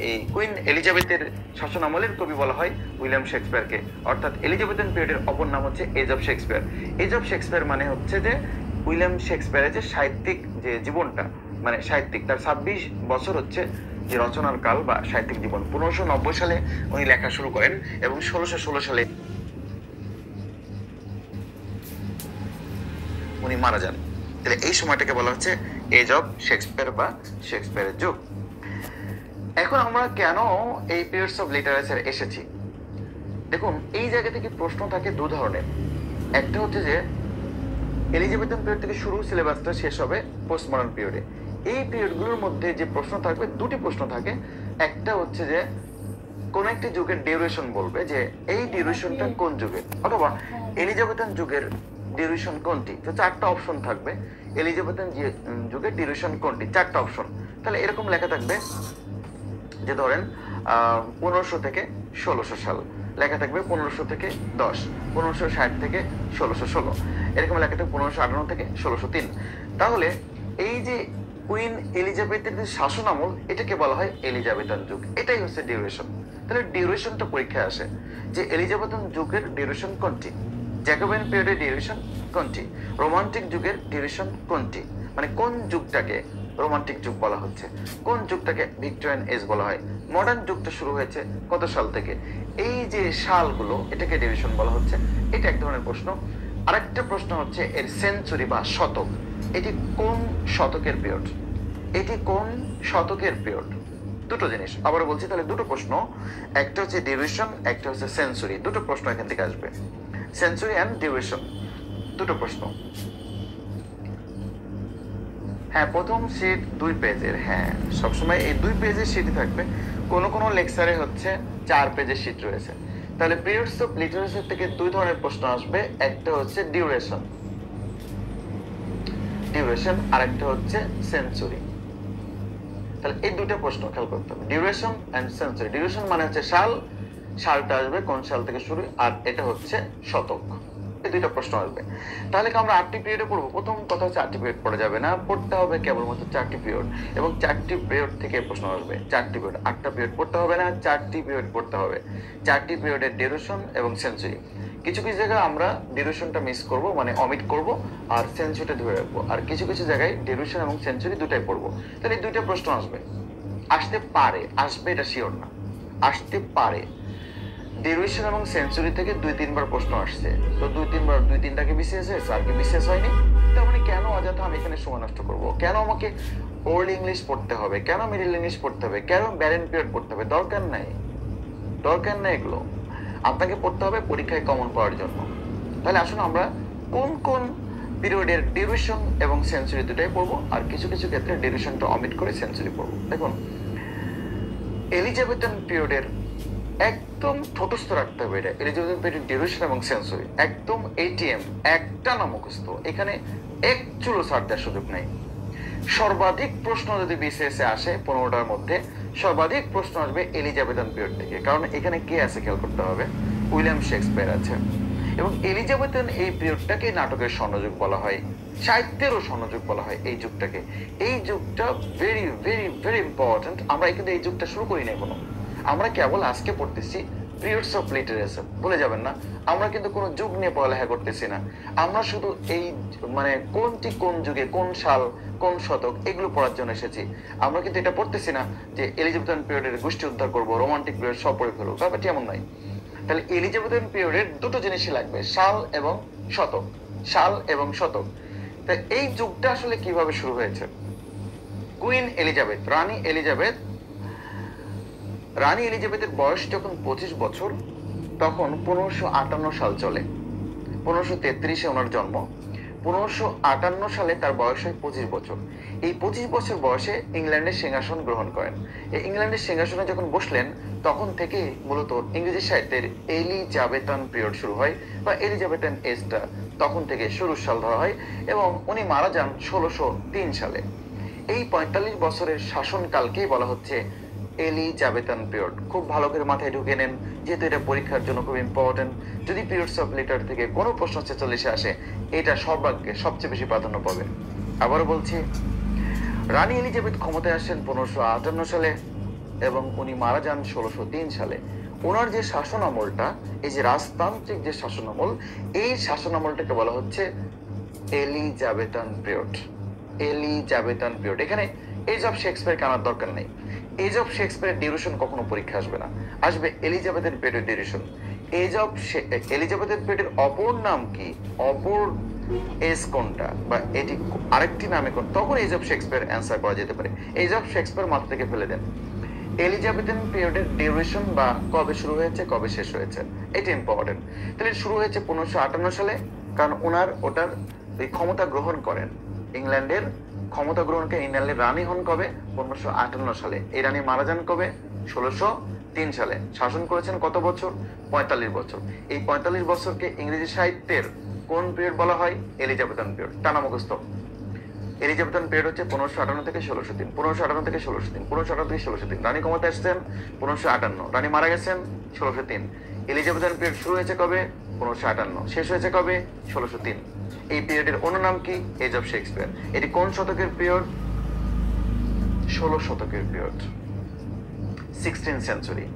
এই কুইন এলিজাবেথের শাসন আমলের কবি বলা হয় উইলিয়াম শেক্সপিয়ারকে। অর্থাৎ এলিজাবেথান পিরিয়ডের অপর নাম হচ্ছে age of Shakespeare. Age of Shakespeare মানে হচ্ছে যে উইলিয়াম শেক্সপিয়ারের যে সাহিত্যিক যে জীবনটা, মানে সাহিত্যিক তার 26 বছর হচ্ছে যে রচনার কাল বা সাহিত্যিক জীবন। 1590 সালে উনি লেখা শুরু করেন এবং 1616 সালে উনি মারা যান। তাহলে এই সময়টাকে বলা হচ্ছে এজ অফ শেক্সপিয়ার বা শেক্সপিয়ারের যুগ। এখন আমরা কেন এই পিরিয়ডস অফ লিটারেচার এসেছি, দেখুন এই জায়গা থেকে প্রশ্ন থাকে দু ধরনের। একটা হচ্ছে যে এলিজাবেথান পিরিয়ড থেকে শুরু, সিলেবাসটা শেষ হবে পোস্ট মডার্ন পিরিয়ডে। এই পিরিয়ডগুলোর মধ্যে যে প্রশ্ন থাকবে, দুটি প্রশ্ন থাকে। একটা হচ্ছে যে কোন একটি যুগের ডিউরেশন বলবে যে এই ডিউরেশনটা কোন যুগের, অথবা এলিজাবেথান যুগের ডিউরেশন কোনটি। তো চারটা অপশন থাকবে, এলিজাবেথান যুগের ডিউরেশন কোনটি, চারটা অপশন। তাহলে এরকম লেখা থাকবে যে ধরেন 1500 থেকে 1600 সাল লেখা থাকবে, 1500 থেকে 10, 1560 থেকে 1616, এরকম লেখা থাকবে 1558 থেকে 1603। তাহলে এই যে কুইন এলিজাবেথের যে শাসন আমল, এটাকে বলা হয় এলিজাবেথান যুগ, এটাই হচ্ছে ডিউরেশন। তাহলে ডিউরেশনটা পরীক্ষায় আসে যে এলিজাবেথান যুগের ডিউরেশন কোনটি, জ্যাকোবিয়ান পিরিয়ডের ডিউরেশন কোনটি, রোমান্টিক যুগের ডিউরেশন কোনটি, মানে কোন যুগটাকে রোমান্টিক যুগ বলা হচ্ছে, কোন যুগটাকে ভিক্টোরিয়ান এজ বলা হয়, মডার্ন যুগটা শুরু হয়েছে কত সাল থেকে, এই যে সালগুলো এটাকে ডিউরেশন বলা হচ্ছে। এটা এক ধরনের প্রশ্ন। আরেকটা প্রশ্ন হচ্ছে এর সেঞ্চুরি বা শতক, এটি কোন শতকের পিরিয়ড, এটি কোন শতকের পিরিয়ড। দুটো জিনিস আবার বলছি, তাহলে দুটো প্রশ্ন, একটা হচ্ছে ডিউরেশন, একটা হচ্ছে সেঞ্চুরি। দুটো প্রশ্ন এখান থেকে আসবে, সেঞ্চুরি অ্যান্ড ডিউরেশন, দুটো প্রশ্ন। হ্যাঁ, প্রথম শীট 2 পেজের, হ্যাঁ সবসময় এই 2 পেজের শীটই থাকবে। কোনো কোনো লেকচারে হচ্ছে 4 পেজের শীট রয়েছে। তাহলে পিরিয়ডস অফ লিটারেচার থেকে 2 ধরনের প্রশ্ন আসবে, একটা হচ্ছে ডিউরেশন, আর একটা হচ্ছে সেঞ্চুরি। তাহলে এই দুটো প্রশ্ন খেয়াল করতে হবে, ডিউরেশন এন্ড সেঞ্চুরি। ডিউরেশন মানে হচ্ছে সাল, সালটা আসবে কোন সাল থেকে শুরু, আর এটা হচ্ছে শতক। এই দুইটা প্রশ্ন আসবে। তাহলে কি আমরা 8টি পিরিয়ডে পড়বো? প্রথম কথা হচ্ছে 8টি পিরিয়ড পড়া যাবে না, পড়তে হবে কেবলমাত্র 4টি পিরিয়ড, এবং 4টি পিরিয়ড থেকে প্রশ্ন আসবে। 4টি পিরিয়ড, 8টা পিরিয়ড পড়তে হবে না, 4টি পিরিয়ড পড়তে হবে। 4টি পিরিয়ডের ডিউরেশন এবং সেঞ্চুরি। কিছু কিছু জায়গায় আমরা ডিউরেশনটা মিস করব, মানে অমিট করব, আর সেঞ্চুরিটা ধরে রাখবো। আর কিছু কিছু জায়গায় ডিউরেশন এবং সেঞ্চুরি দুটাই পড়বো। তাহলে এই দুইটা প্রশ্ন আসবে, আসতে পারে, আসবে এটা শিওর না, আসতে পারে। ডিউরেশন এবং সেঞ্চুরি থেকে 2-3 বার প্রশ্ন আসছে, তো 2-3 বার 2-3টাকে বিসিএস হয়েছে, আর কি বিসিএস হয়নি। তার মানে কেন অযথা আমি এখানে সময় নষ্ট করব, কেন আমাকে ওল্ড ইংলিশ পড়তে হবে, কেন মিডল ইংলিশ পড়তে হবে, কেন ব্যারেন পিরিয়ড পড়তে হবে, দরকার নাই, দরকার নাই এগুলো। আপনাকে পড়তে হবে পরীক্ষায় কমন পাওয়ার জন্য। তাহলে আসুন আমরা কোন কোন পিরিয়ডের ডিউরেশন এবং সেঞ্চুরি দুটাই পড়বো, আর কিছু কিছু ক্ষেত্রে ডিউরেশনটা অমিট করে সেঞ্চুরি পড়বো। দেখুন এলিজাবেথান পিরিয়ডের একদম ঠোঁটস্থ রাখতে হবে এটা, এলিজাবেথান পিরিয়ড ডিউরেশন এবং সেঞ্চুরি একদম এটিএম, একটা না মুখস্থ, এখানে এক চুলো ছাড় দেওয়ার সুযোগ নেই। সর্বাধিক প্রশ্ন যদি বিসিএস এ আসে 15টার মধ্যে, সর্বাধিক প্রশ্ন আসবে এলিজাবেথান পিরিয়ড থেকে, কারণ এখানে কে আছে খেয়াল করতে হবে, উইলিয়াম শেক্সপিয়ার আছে। এবং এলিজাবেথান এই পিরিয়ডটাকে নাটকের স্বর্ণযুগ বলা হয়, সাহিত্যেরও স্বর্ণযুগ বলা হয় এই যুগটাকে। এই যুগটা ভেরি ভেরি ভেরি ইম্পর্টেন্ট। আমরা কিন্তু এই যুগটা শুরু করি না এখনো, আমরা কেবল আজকে পড়তেছি পিরিয়ডস অফ লিটারেচার। ভুলে যাবেন না, আমরা কিন্তু কোনো যুগ নিয়ে পড়ালেখা করতেছি না, আমরা শুধু এই মানে কোনটি কোন যুগে, কোন সাল, কোন শতক, এগুলো পড়ার জন্য এসেছি। আমরা কিন্তু এটা পড়তেছি না যে এলিজাবেথান পিরিয়ডের গোষ্ঠী উদ্ধার করবো, রোমান্টিক পিরিয়ড সব পড়ে ফেলবো, ব্যাপারটি এমন নয়। তাহলে এলিজাবেথান পিরিয়ডের দুটো জিনিসই লাগবে, সাল এবং শতক, সাল এবং শতক। তাই এই যুগটা আসলে কিভাবে শুরু হয়েছে? কুইন এলিজাবেথ, রানী এলিজাবেথের বয়স যখন 25 বছর, তখন 1558 সাল চলে। 1533-এ ওনার জন্ম, 1558 সালে তার বয়স হয় 25 বছর। এই 25 বছর বয়সে ইংল্যান্ডের সিংহাসন গ্রহণ করেন। এই ইংল্যান্ডের সিংহাসনে যখন বসলেন, তখন থেকে মূলত ইংরেজি সাহিত্যের এলিজাবেথান পিরিয়ড শুরু হয়, বা এলিজাবেথান এজটা তখন থেকে শুরুর সাল ধরা হয়, এবং উনি মারা যান 1603 সালে। এই 45 বছরের শাসনকালকেই বলা হচ্ছে এলিজাবেথান পিরিয়ড। খুব ভালো করে মাথায় ঢুকে নেন, যেহেতু এটা পরীক্ষার জন্য খুব ইম্পর্টেন্ট। যদি পিরিয়ডস অফ লিটার থেকে কোনো প্রশ্ন 46-এ আসে, এটা সর্বাগ্রে সবচেয়ে বেশি প্রাধান্য পাবে। আবারও বলছি, রানী এলিজাবেথ ক্ষমতায় আসেন 1558 সালে, এবং উনি মারা যান 1603 সালে। ওনার যে শাসন আমলটা, এই যে রাজতান্ত্রিক যে শাসন আমল, এই শাসন আমলটাকে বলা হচ্ছে এলিজাবেথান পিরিয়ড। এলিজাবেথান পিরিয়ড, এখানে এজ অফ শেক্সপিয়ার আনার দরকার নেই। এজ অফ শেক্সপিয়ারের ডিউরেশন কখনো পরীক্ষা আসবে না, আসবে এলিজাবেথের পিরিয়ডের ডিউরেশন। এলিজাবেথের পিরিয়ডের অপর নাম কি, অপর এজ কোনটা বা এটি আরেকটি নামে কোন, তখন এজ অফ শেক্সপিয়ার অ্যান্সার করা যেতে পারে। এজ অফ শেক্সপিয়ার মাথা থেকে ফেলে দেন। এলিজাবেথিয়ান পিরিয়ডের ডিউরেশন বা কবে শুরু হয়েছে কবে শেষ হয়েছে এটা ইম্পর্টেন্ট। তাহলে শুরু হয়েছে 1558 সালে, কারণ ওটার ওই ক্ষমতা গ্রহণ করেন ইংল্যান্ডের ক্ষমতা গ্রহণকে ইংল্যান্ডের রানী হন কবে 1558 সালে। এই রানী মারা যান কবে 1603 সালে। শাসন করেছেন কত বছর 45 বছর। এই 45 বছরকে ইংরেজি সাহিত্যের কোন পিরিয়ড বলা হয় এলিজাবেথিয়ান পিরিয়ড। টানা মুখস্থ। এলিজাবেথিয়ান পিরিয়ড হচ্ছে 1558 থেকে 1603, 1558 থেকে 1603, 1558 থেকে 1603। রানী ক্ষমতা এসেছেন 1558, রানী মারা গেছেন 1603। এলিজাবেথিয়ান পিরিয়ড শুরু হয়েছে কবে 1558, শেষ হয়েছে কবে 1603। এই পিরিয়ডের অন্য নাম কি এজ অফ শেক্সপিয়ার। এটি কোন শতকের পিরিয়ড 16 শতকের পিরিয়ড, 16th সেঞ্চুরি।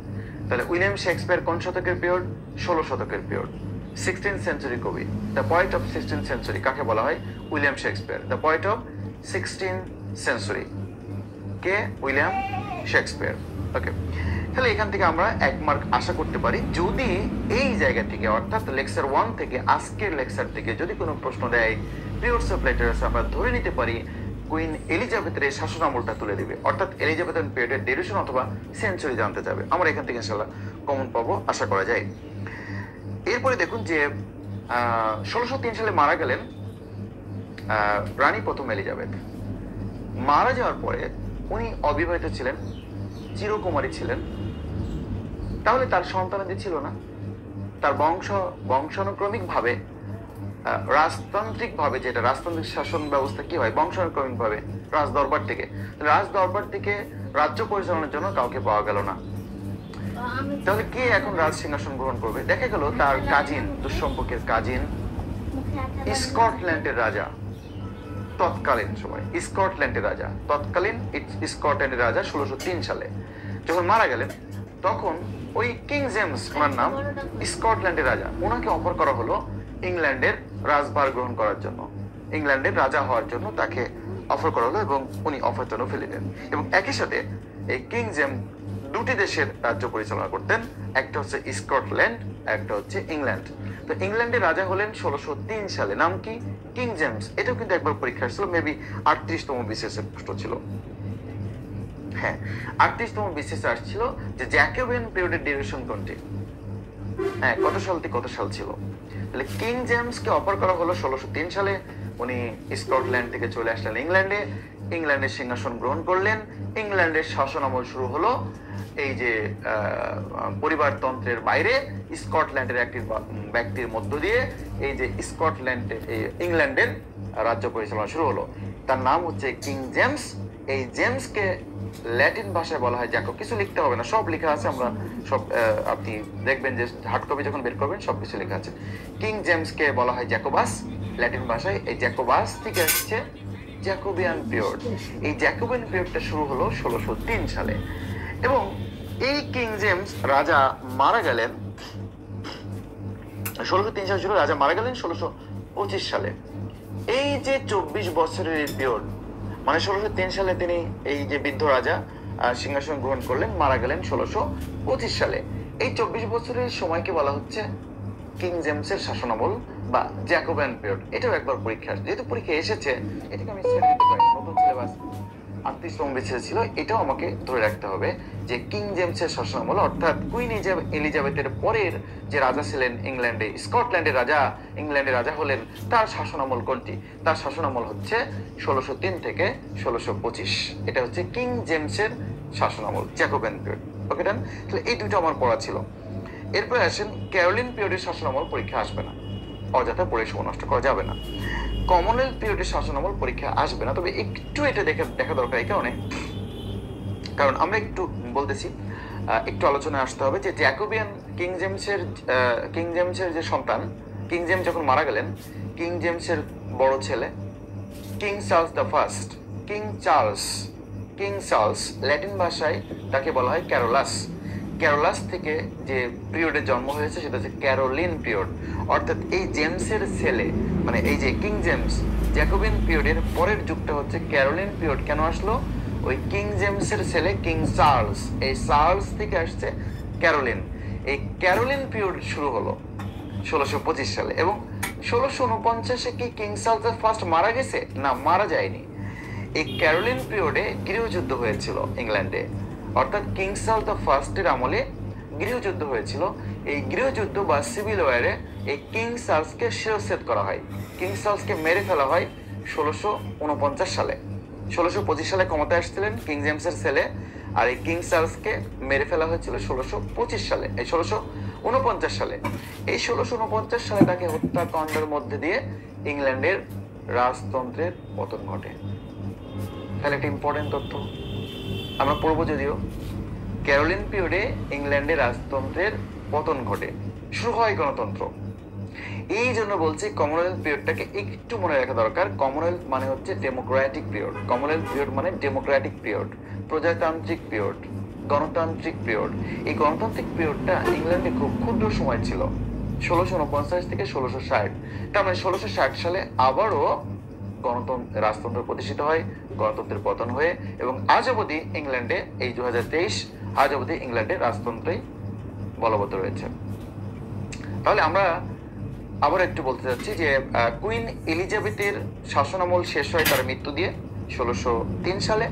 তাহলে উইলিয়াম শেক্সপিয়ার কোন শতকের পিরিয়ড 16 শতকের পিরিয়ড। 16th সেঞ্চুরি কবি, the poet of 16th century কাকে বলা হয় William Shakespeare. The poet of 16th century কে উইলিয়াম শেক্সপিয়ার। ওকে, তাহলে এখান থেকে আমরা 1 মার্ক আশা করতে পারি যদি এই জায়গা থেকে অর্থাৎ লেকচার 1 থেকে আজকের লেকচার থেকে যদি কোনো প্রশ্ন দেয় পিরিয়ডস অফ লেটার্স আমরা ধরে নিতে পারি কুইন এলিজাবেথের শাসন আমলটা তুলে দিবে, অর্থাৎ এলিজাবেথিয়ান পিরিয়ডের ডিউরেশন অথবা সেঞ্চুরি জানতে যাবে। আমরা এখান থেকে ইনশাআল্লাহ কমন পাবো আশা করা যায়। এরপরে দেখুন যে 1603 সালে মারা গেলেন রানী প্রথম এলিজাবেথ। মারা যাওয়ার পরে উনি অবিবাহিত ছিলেন, চিরকুমারী ছিলেন। তাহলে তার সন্তানাদি ছিল না। তার বংশানুক্রমিক ভাবে রাজতান্ত্রিক ভাবে, যেটা রাজতান্ত্রিক শাসন ব্যবস্থা কি হয় বংশানুক্রমিক ভাবে রাজ দরবার থেকে রাজ্য পরিচালনার জন্য কাউকে পাওয়া গেল না। তাহলে কে এখন রাজ সিংহাসন গ্রহণ করবে? দেখা গেল তার কাজিন, দুঃসম্পর্কের কাজিন, স্কটল্যান্ডের রাজা তৎকালীন সময়, স্কটল্যান্ডের রাজা 1603 সালে যখন মারা গেলেন তখন ওই কিং জেমস ওনার নাম, স্কটল্যান্ডের রাজা, ওনাকে অফার করা হলো ইংল্যান্ডের রাজভার গ্রহণ করার জন্য, ইংল্যান্ডের রাজা হওয়ার জন্য তাকে অফার করা হলো এবং উনি অফার জন্য ফেলে দেন। এবং একই সাথে এই কিং জেমস দুটি দেশের রাজ্য পরিচালনা করতেন, একটা হচ্ছে স্কটল্যান্ড, একটা হচ্ছে ইংল্যান্ড। তো ইংল্যান্ডের রাজা হলেন 1603 সালে। নাম কি? King James. এটাও কিন্তু একবার পরীক্ষা আসছিল, মেবি 38তম বিসিএস এর প্রশ্ন ছিল। হ্যাঁ, 38তম বিসিএস আসছিল যে জ্যাকোবিয়ান পিরিয়ডের ডিউরেশন কোনটি। হ্যাঁ, কত সাল থেকে কত সাল ছিল। তাহলে কিং জেমসকে অফার করা হলো 1603 সালে। উনি স্কটল্যান্ড থেকে চলে আসলেন ইংল্যান্ডে, ইংল্যান্ডের সিংহাসন গ্রহণ করলেন। ইংল্যান্ডের শাসন আমল শুরু হলো এই যে পরিবারতন্ত্রের বাইরে স্কটল্যান্ডের একটি ব্যক্তির মধ্য দিয়ে এই যে ইংল্যান্ডের রাজ্য পরিচালনা শুরু হলো। তার নাম হচ্ছে কিং জেমস। এই জেমসকে ল্যাটিন ভাষায় বলা হয় জ্যাকব। কিছু লিখতে হবে না, সব লেখা আছে, আমরা সব আপনি দেখবেন যে হার্ড কপি যখন বের করবেন সব কিছু লেখা আছে। কিং জেমসকে বলা হয় জ্যাকোবাস ল্যাটিন ভাষায়। এই জ্যাকোবাস থেকে আসছে জ্যাকোবিয়ান পিরিয়ড। এই জ্যাকোবিয়ান পিরিয়ডটা শুরু হলো 1603 সালে এবং এই কিং জেমস রাজা মারা গেলেন 1603 সালে, রাজা মারা গেলেন 1625 সালে। এই যে 24 বছরের পিরিয়ড, মানে 1603 সালে তিনি এই যে বৃদ্ধ রাজা সিংহাসন গ্রহণ করলেন, মারা গেলেন 1625 সালে। এই 24 বছরের সময়কে বলা হচ্ছে কিং জেমসের শাসনামল বা জ্যাকোবিয়ান পিরিয়ড। এটাও একবার পরীক্ষা আসছে, যেহেতু পরীক্ষা এসেছে এটাকে আমি ছেড়ে দিতে পারি, নতুন সিলেবাস 38তম বিসিএস ছিল, এটাও আমাকে ধরে রাখতে হবে যে কিং জেমসের শাসনামল অর্থাৎ কুইন এলিজাবেথের পরের যে রাজা ছিলেন ইংল্যান্ডে, স্কটল্যান্ডের রাজা, ইংল্যান্ডের রাজা হলেন, তার শাসনামল কোনটি? তার শাসনামল হচ্ছে 1603 থেকে 1625। এটা হচ্ছে কিং জেমসের শাসনামল, জ্যাকোবিয়ান পিরিয়ড। ওকে ডান। তাহলে এই দুটো আমার পড়া ছিল। এরপরে আসেন ক্যারোলিন পিরিয়ডের শাসনামল পরীক্ষা আসবে না, অযথা পড়ে সময় নষ্ট করা যাবে না। কমনওয়েলথ পিরিয়ডের শাসনামল পরীক্ষা আসবে না, তবে একটু এটা দেখা দরকার এই কারণে, কারণ আমরা একটু বলতেছি, একটু আলোচনায় আসতে হবে যে জ্যাকোবিয়ান কিং জেমসের যে সন্তান, কিং জেমস যখন মারা গেলেন, কিং জেমসের বড় ছেলে king Charles the first, king Charles Latin ভাষায় তাকে বলা হয় ক্যারোলাস। ক্যারোলাস থেকে যে পিরিয়ডের জন্ম হয়েছে সেটা হচ্ছে ক্যারোলিন পিরিয়ড। অর্থাৎ এই জেমসের ছেলে, মানে এই যে কিং জেমস, জ্যাকোবিয়ান পিরিয়ডের পরের যুগটা হচ্ছে ক্যারোলিন পিরিয়ড। কেন আসলো? ওই কিং জেমসের ছেলে কিং চার্লস, এই চার্লস থেকে আসছে ক্যারোলিন। এই ক্যারোলিন পিরিয়ড শুরু হলো 1625 সালে এবং 1649 কি কিং চার্লস ফার্স্ট মারা গেছে? না, মারা যায়নি। এই ক্যারোলিন পিরিয়ডে গৃহযুদ্ধ হয়েছিল ইংল্যান্ডে, অর্থাৎ কিং চার্লস ফার্স্টের আমলে গৃহযুদ্ধ হয়েছিল। এই গৃহযুদ্ধ বা সিভিল ওয়ারে এই কিং চার্লসকে শিরচ্ছেদ করা হয়, কিং চার্লসকে মেরে ফেলা হয় 1649 সালে। 1625 সালে ক্ষমতায় আসছিলেন কিং জেমসের ছেলে, আর এই কিং চার্লসকে মেরে ফেলা হয়েছিল 1625 সালে, এই 1649 সালে। এই 1649 সালে তাকে হত্যাকাণ্ডের মধ্যে দিয়ে ইংল্যান্ডের রাজতন্ত্রের পতন ঘটে। তাহলে একটা ইম্পর্টেন্ট তথ্য আমরা পড়বো, যদিও ক্যারোলিন পিরিয়ডে ইংল্যান্ডের রাজতন্ত্রের পতন ঘটে, শুরু হয় গণতন্ত্র। এই জন্য বলছি কমনওয়েলথ পিরিয়ডটাকে একটু মনে রাখা দরকার। কমনওয়েলথ মানে হচ্ছে ডেমোক্রেটিক পিরিয়ড, কমনওয়েলথ পিরিয়ড মানে ডেমোক্রেটিক পিরিয়ড, প্রজাতান্ত্রিক পিরিয়ড, গণতান্ত্রিক পিরিয়ড। এই গণতান্ত্রিক পিরিয়ডটা ইংল্যান্ডে খুব ক্ষুদ্র সময় ছিল, 1649 থেকে 1660। তার মানে 1660 সালে আবারও রাজতন্ত্র প্রতিষ্ঠিত হয়, গণতন্ত্রের পতন হয়ে, এবং আজ অবধি ইংল্যান্ডে, এই 2023 আজ অবধি ইংল্যান্ডে রাজতন্ত্রই বলবৎ রয়েছে। তাহলে আমরা আবার একটু বলতে চাচ্ছি যে কুইন এলিজাবেথের শাসনামল শেষ হয় তার মৃত্যু দিয়ে 1603 সালে,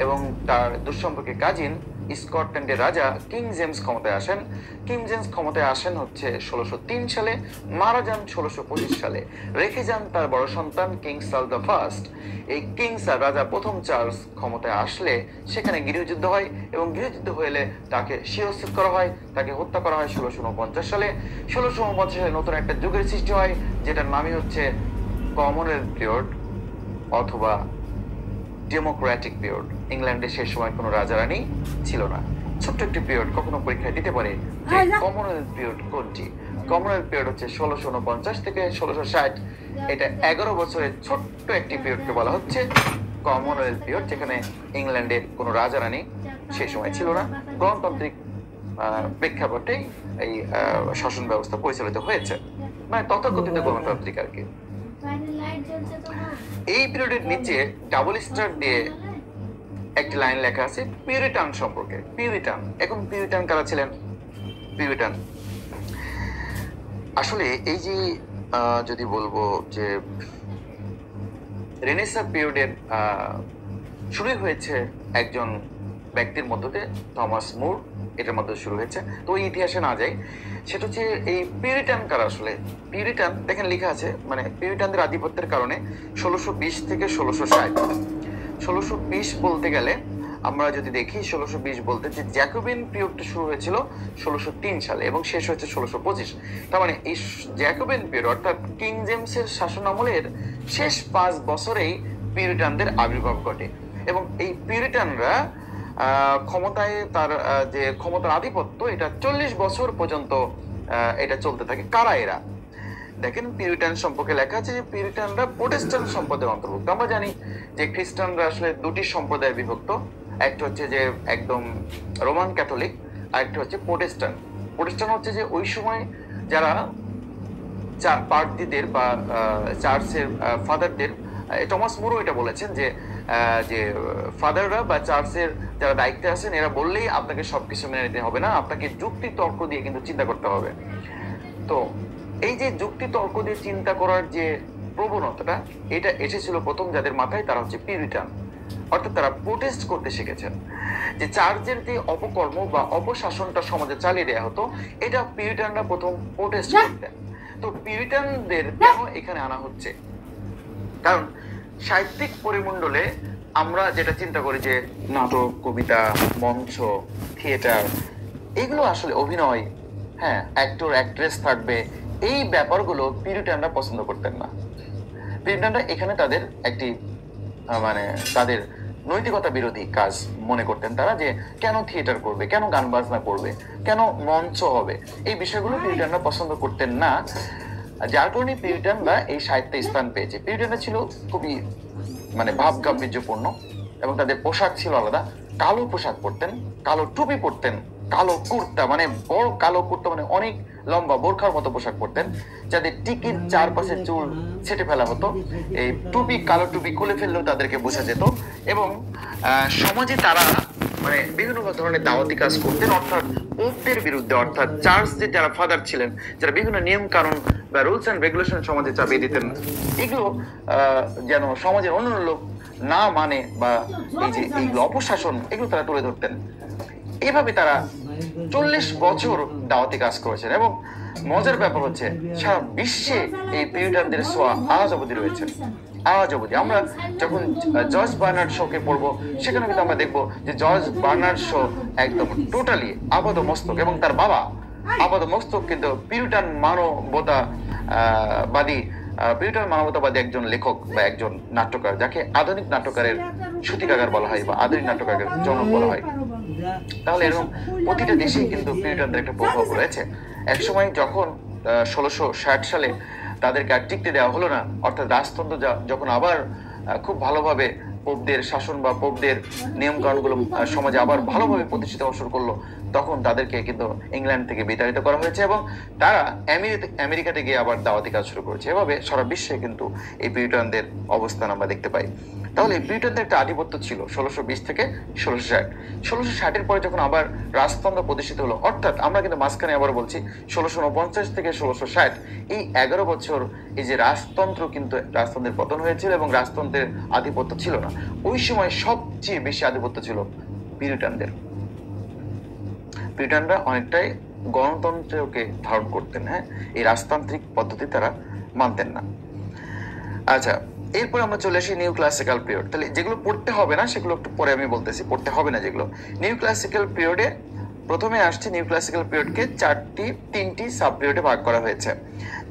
এবং তার দুঃসম্পর্কে কাজিন স্কটল্যান্ডের রাজা কিং জেমস ক্ষমতায় আসেন। কিং জেমস ক্ষমতায় আসেন হচ্ছে 1603 সালে, মারা যান 1625 সালে, রেখে যান তার বড় সন্তান কিং চার্লস দ্য ফার্স্ট। এই কিং রাজা প্রথম চার্লস ক্ষমতায় আসলে সেখানে গৃহযুদ্ধ হয়, এবং গৃহযুদ্ধ হলে তাকে শিরচ্ছেদ করা হয়, তাকে হত্যা করা হয় 1649 সালে। 1649 সালে নতুন একটা যুগের সৃষ্টি হয়, যেটার নামই হচ্ছে কমনওয়েলথ পিরিয়ড অথবা ডেমোক্রেটিক পিরিয়ড। ইংল্যান্ডে সেই সময় কোনো রাজা রানী ছিল না। ছোট্ট একটি পিরিয়ড কখনো পরীক্ষায় দিতে পারে যে কমনওয়েলথ পিরিয়ড কোনটি। কমনওয়েলথ পিরিয়ড হচ্ছে 1649 থেকে 1660। এটা 11 বছরের ছোট্ট একটি পিরিয়ডকে বলা হচ্ছে কমনওয়েলথ পিরিয়ড, যেখানে ইংল্যান্ডের কোনো রাজা রানী সেই সময় ছিল না। গণতান্ত্রিক প্রেক্ষাপটে এই শাসন ব্যবস্থা পরিচালিত হয়েছে, মানে তথাকথিত গণতান্ত্রিক আর কি। এই পিরিয়ডের নিচে ডাবল স্টার দিয়ে একটি লাইন লেখা আছে পিউরিটান সম্পর্কে। পিউরিটান, এখন পিউরিটান কারা ছিলেন? পিউরিটান আসলে এই যে যদি বলবো যে রেনেসাঁ পিরিয়ডের শুরু হয়েছে একজন ব্যক্তির মধ্যে, থমাস মুর, এটার মধ্যে শুরু হয়েছে। তো ওই ইতিহাসে না যাই, সেটা হচ্ছে এই পিউরিটান কারা আসলে। পিউরিটান দেখেন লেখা আছে, মানে পিউরিটানদের আধিপত্যের কারণে 1620 থেকে 1660। 1620 বলতে গেলে আমরা যদি দেখি, 1620 বলতে যে জ্যাকোবিন পিরিয়ডটা শুরু হয়েছিল 1603 সালে এবং শেষ হয়েছে 1625। তার মানে এই জ্যাকোবিন পিরিয়ড অর্থাৎ কিং জেমসের শাসন আমলের শেষ 5 বছরেই পিউরিটানদের আবির্ভাব ঘটে, এবং এই পিউরিটানরা ক্ষমতায় তার যে ক্ষমতার আধিপত্য, এটা 40 বছর পর্যন্ত এটা চলতে থাকে। কারা এরা? দেখেন পিউরিটান সম্পর্কে লেখা আছে যে পিউরিটানরা প্রোটেস্ট্যান্ট সম্প্রদায়ের অন্তর্ভুক্ত। আমরা জানি যে খ্রিস্টানরা আসলে দুটি সম্প্রদায়ে বিভক্ত, একটা হচ্ছে যে একদম রোমান ক্যাথলিক, আর একটা হচ্ছে প্রোটেস্ট্যান্ট। প্রোটেস্ট্যান্ট হচ্ছে যে ওই সময় যারা পাদ্রীদের বা চার্চের ফাদারদের, টমাস মুরও এটা বলেছেন যে যে ফাদাররা বা চার্চের যারা দায়িত্বে আছেন, এরা বললেই আপনাকে সবকিছু মেনে নিতে হবে না, আপনাকে যুক্তি তর্ক দিয়ে কিন্তু চিন্তা করতে হবে। তো এই যে যুক্তি তর্ক দিয়ে চিন্তা করার যে প্রবণতাটা, এটা এসেছিল প্রথম যাদের মাথায়, তারা হচ্ছে পিউরিটান, অর্থাৎ তারা প্রোটেস্ট করতে শিখেছেন। যে চার্চের যে অপকর্ম বা অপশাসনটা সমাজে চালিয়ে দেওয়া হতো, এটা পিউরিটানরা প্রথম প্রোটেস্ট করতেন। তো পিউরিটানদের কেন এখানে আনা হচ্ছে? কারণ সাহিত্যিক পরিমণ্ডলে আমরা যেটা চিন্তা করি যে নাটক, কবিতা, মঞ্চ, থিয়েটার, এগুলো আসলে অভিনয়, হ্যাঁ, অ্যাক্টর অ্যাক্ট্রেস থাকবে, এই ব্যাপারগুলো পিউরিটানরা পছন্দ করতেন না। পিউরিটানরা এখানে তাদের একটি মানে তাদের নৈতিকতা বিরোধী কাজ মনে করতেন তারা, যে কেন থিয়েটার করবে, কেন গান বাজনা করবে, কেন মঞ্চ হবে, এই বিষয়গুলো পিউরিটানরা পছন্দ করতেন না। যার কারণে পিউরিটানরা এই সাহিত্যে স্থান পেয়েছে। পিউরিটানরা ছিল খুবই মানে ভাব গাম্ভীর্যপূর্ণ, এবং তাদের পোশাক ছিল আলাদা। কালো পোশাক পরতেন, কালো টুপি পরতেন, কালো কুর্তা, মানে বড় কালো কুর্তা, মানে অনেক লম্বা বোরখার মতো পোশাক পরতেন, যাদের টিকির চারপাশে চুল ছেটে ফেলা হতো। এই টুপি, কালো টুপি খুলে ফেললেও তাদেরকে বোঝা যেত। এবং সমাজে তারা মানে বিভিন্ন ধরনের দাওয়াতি কাজ করতেন, অর্থাৎ পোপদের বিরুদ্ধে, অর্থাৎ চার্লস যে যারা ফাদার ছিলেন, যারা বিভিন্ন নিয়ম কানুন বা রুলস এন্ড রেগুলেশন সমাজে চাপিয়ে দিতেন, এগুলো যেন সমাজের অন্য লোক না মানে বা এই যে এইগুলো অপশাসন, এগুলো তারা তুলে ধরতেন। এভাবে তারা 40 বছর দাওয়াতি কাজ করেছেন। এবং মজার ব্যাপার হচ্ছে সারা বিশ্বে এই পিউরিটানদের ছোঁয়া আজ অবধি রয়েছে, আজ অবধি। আমরা যখন জর্জ বার্নার্ড শোকে পড়বো, সেখানে কিন্তু আমরা দেখবো যে জর্জ বার্নার্ড শো একদম টোটালি আপাত মস্তক, এবং তার বাবা আপাত মস্তক কিন্তু পিউরিটান মানবতাবাদী একজন লেখক বা একজন নাট্যকার, যাকে আধুনিক নাট্যকারের সূতিকাগার বলা হয় বা আধুনিক নাট্যকারের জনক বলা হয়। তাহলে এরকম প্রতিটা দেশেই কিন্তু পিউরিটানদের একটা প্রভাব রয়েছে। একসময় যখন 1660 সালে তাদেরকে আর টিকতে দেওয়া হলো না, অর্থাৎ রাজতন্ত্র যখন আবার খুব ভালোভাবে পোপদের শাসন বা পোপদের নিয়ম কানুনগুলো সমাজে আবার ভালোভাবে প্রতিষ্ঠিত শুরু করলো, তখন তাদেরকে কিন্তু ইংল্যান্ড থেকে বিতাড়িত করা হয়েছে এবং তারা আমেরিকাতে গিয়ে আবার দাওয়াতি কাজ শুরু করেছে। এভাবে সারা বিশ্বে কিন্তু এই পিউরিটানদের অবস্থান আমরা দেখতে পাই। তাহলে পিউরিটানদের একটা আধিপত্য ছিল 1620 থেকে 1660। 1660-এর পরে যখন আবার রাজতন্ত্র প্রতিষ্ঠিত হলো, অর্থাৎ আমরা কিন্তু মাঝখানে আবার বলছি 1649 থেকে 1660, এই 11 বছর এই যে রাজতন্ত্রের পতন হয়েছিল এবং রাজতন্ত্রের আধিপত্য ছিল না। ওই সময় সবচেয়ে বেশি আধিপত্য ছিল পিউরিটানদের। পিউরিটানরা অনেকটাই গণতন্ত্রকে ধারণ করতেন, হ্যাঁ, এই রাজতান্ত্রিক পদ্ধতি তারা মানতেন না। আচ্ছা, এরপর আমরা চলে আসি নিউ ক্লাসিক্যাল পিরিয়ড। তাহলে যেগুলো পড়তে হবে না সেগুলো একটু পরে আমি বলতেছি, পড়তে হবে না যেগুলো। নিউ ক্লাসিক্যাল পিরিয়ডে প্রথমে আসছে, নিউ ক্লাসিক্যাল পিরিয়ডকে তিনটি সাব পিরিয়ডে ভাগ করা হয়েছে।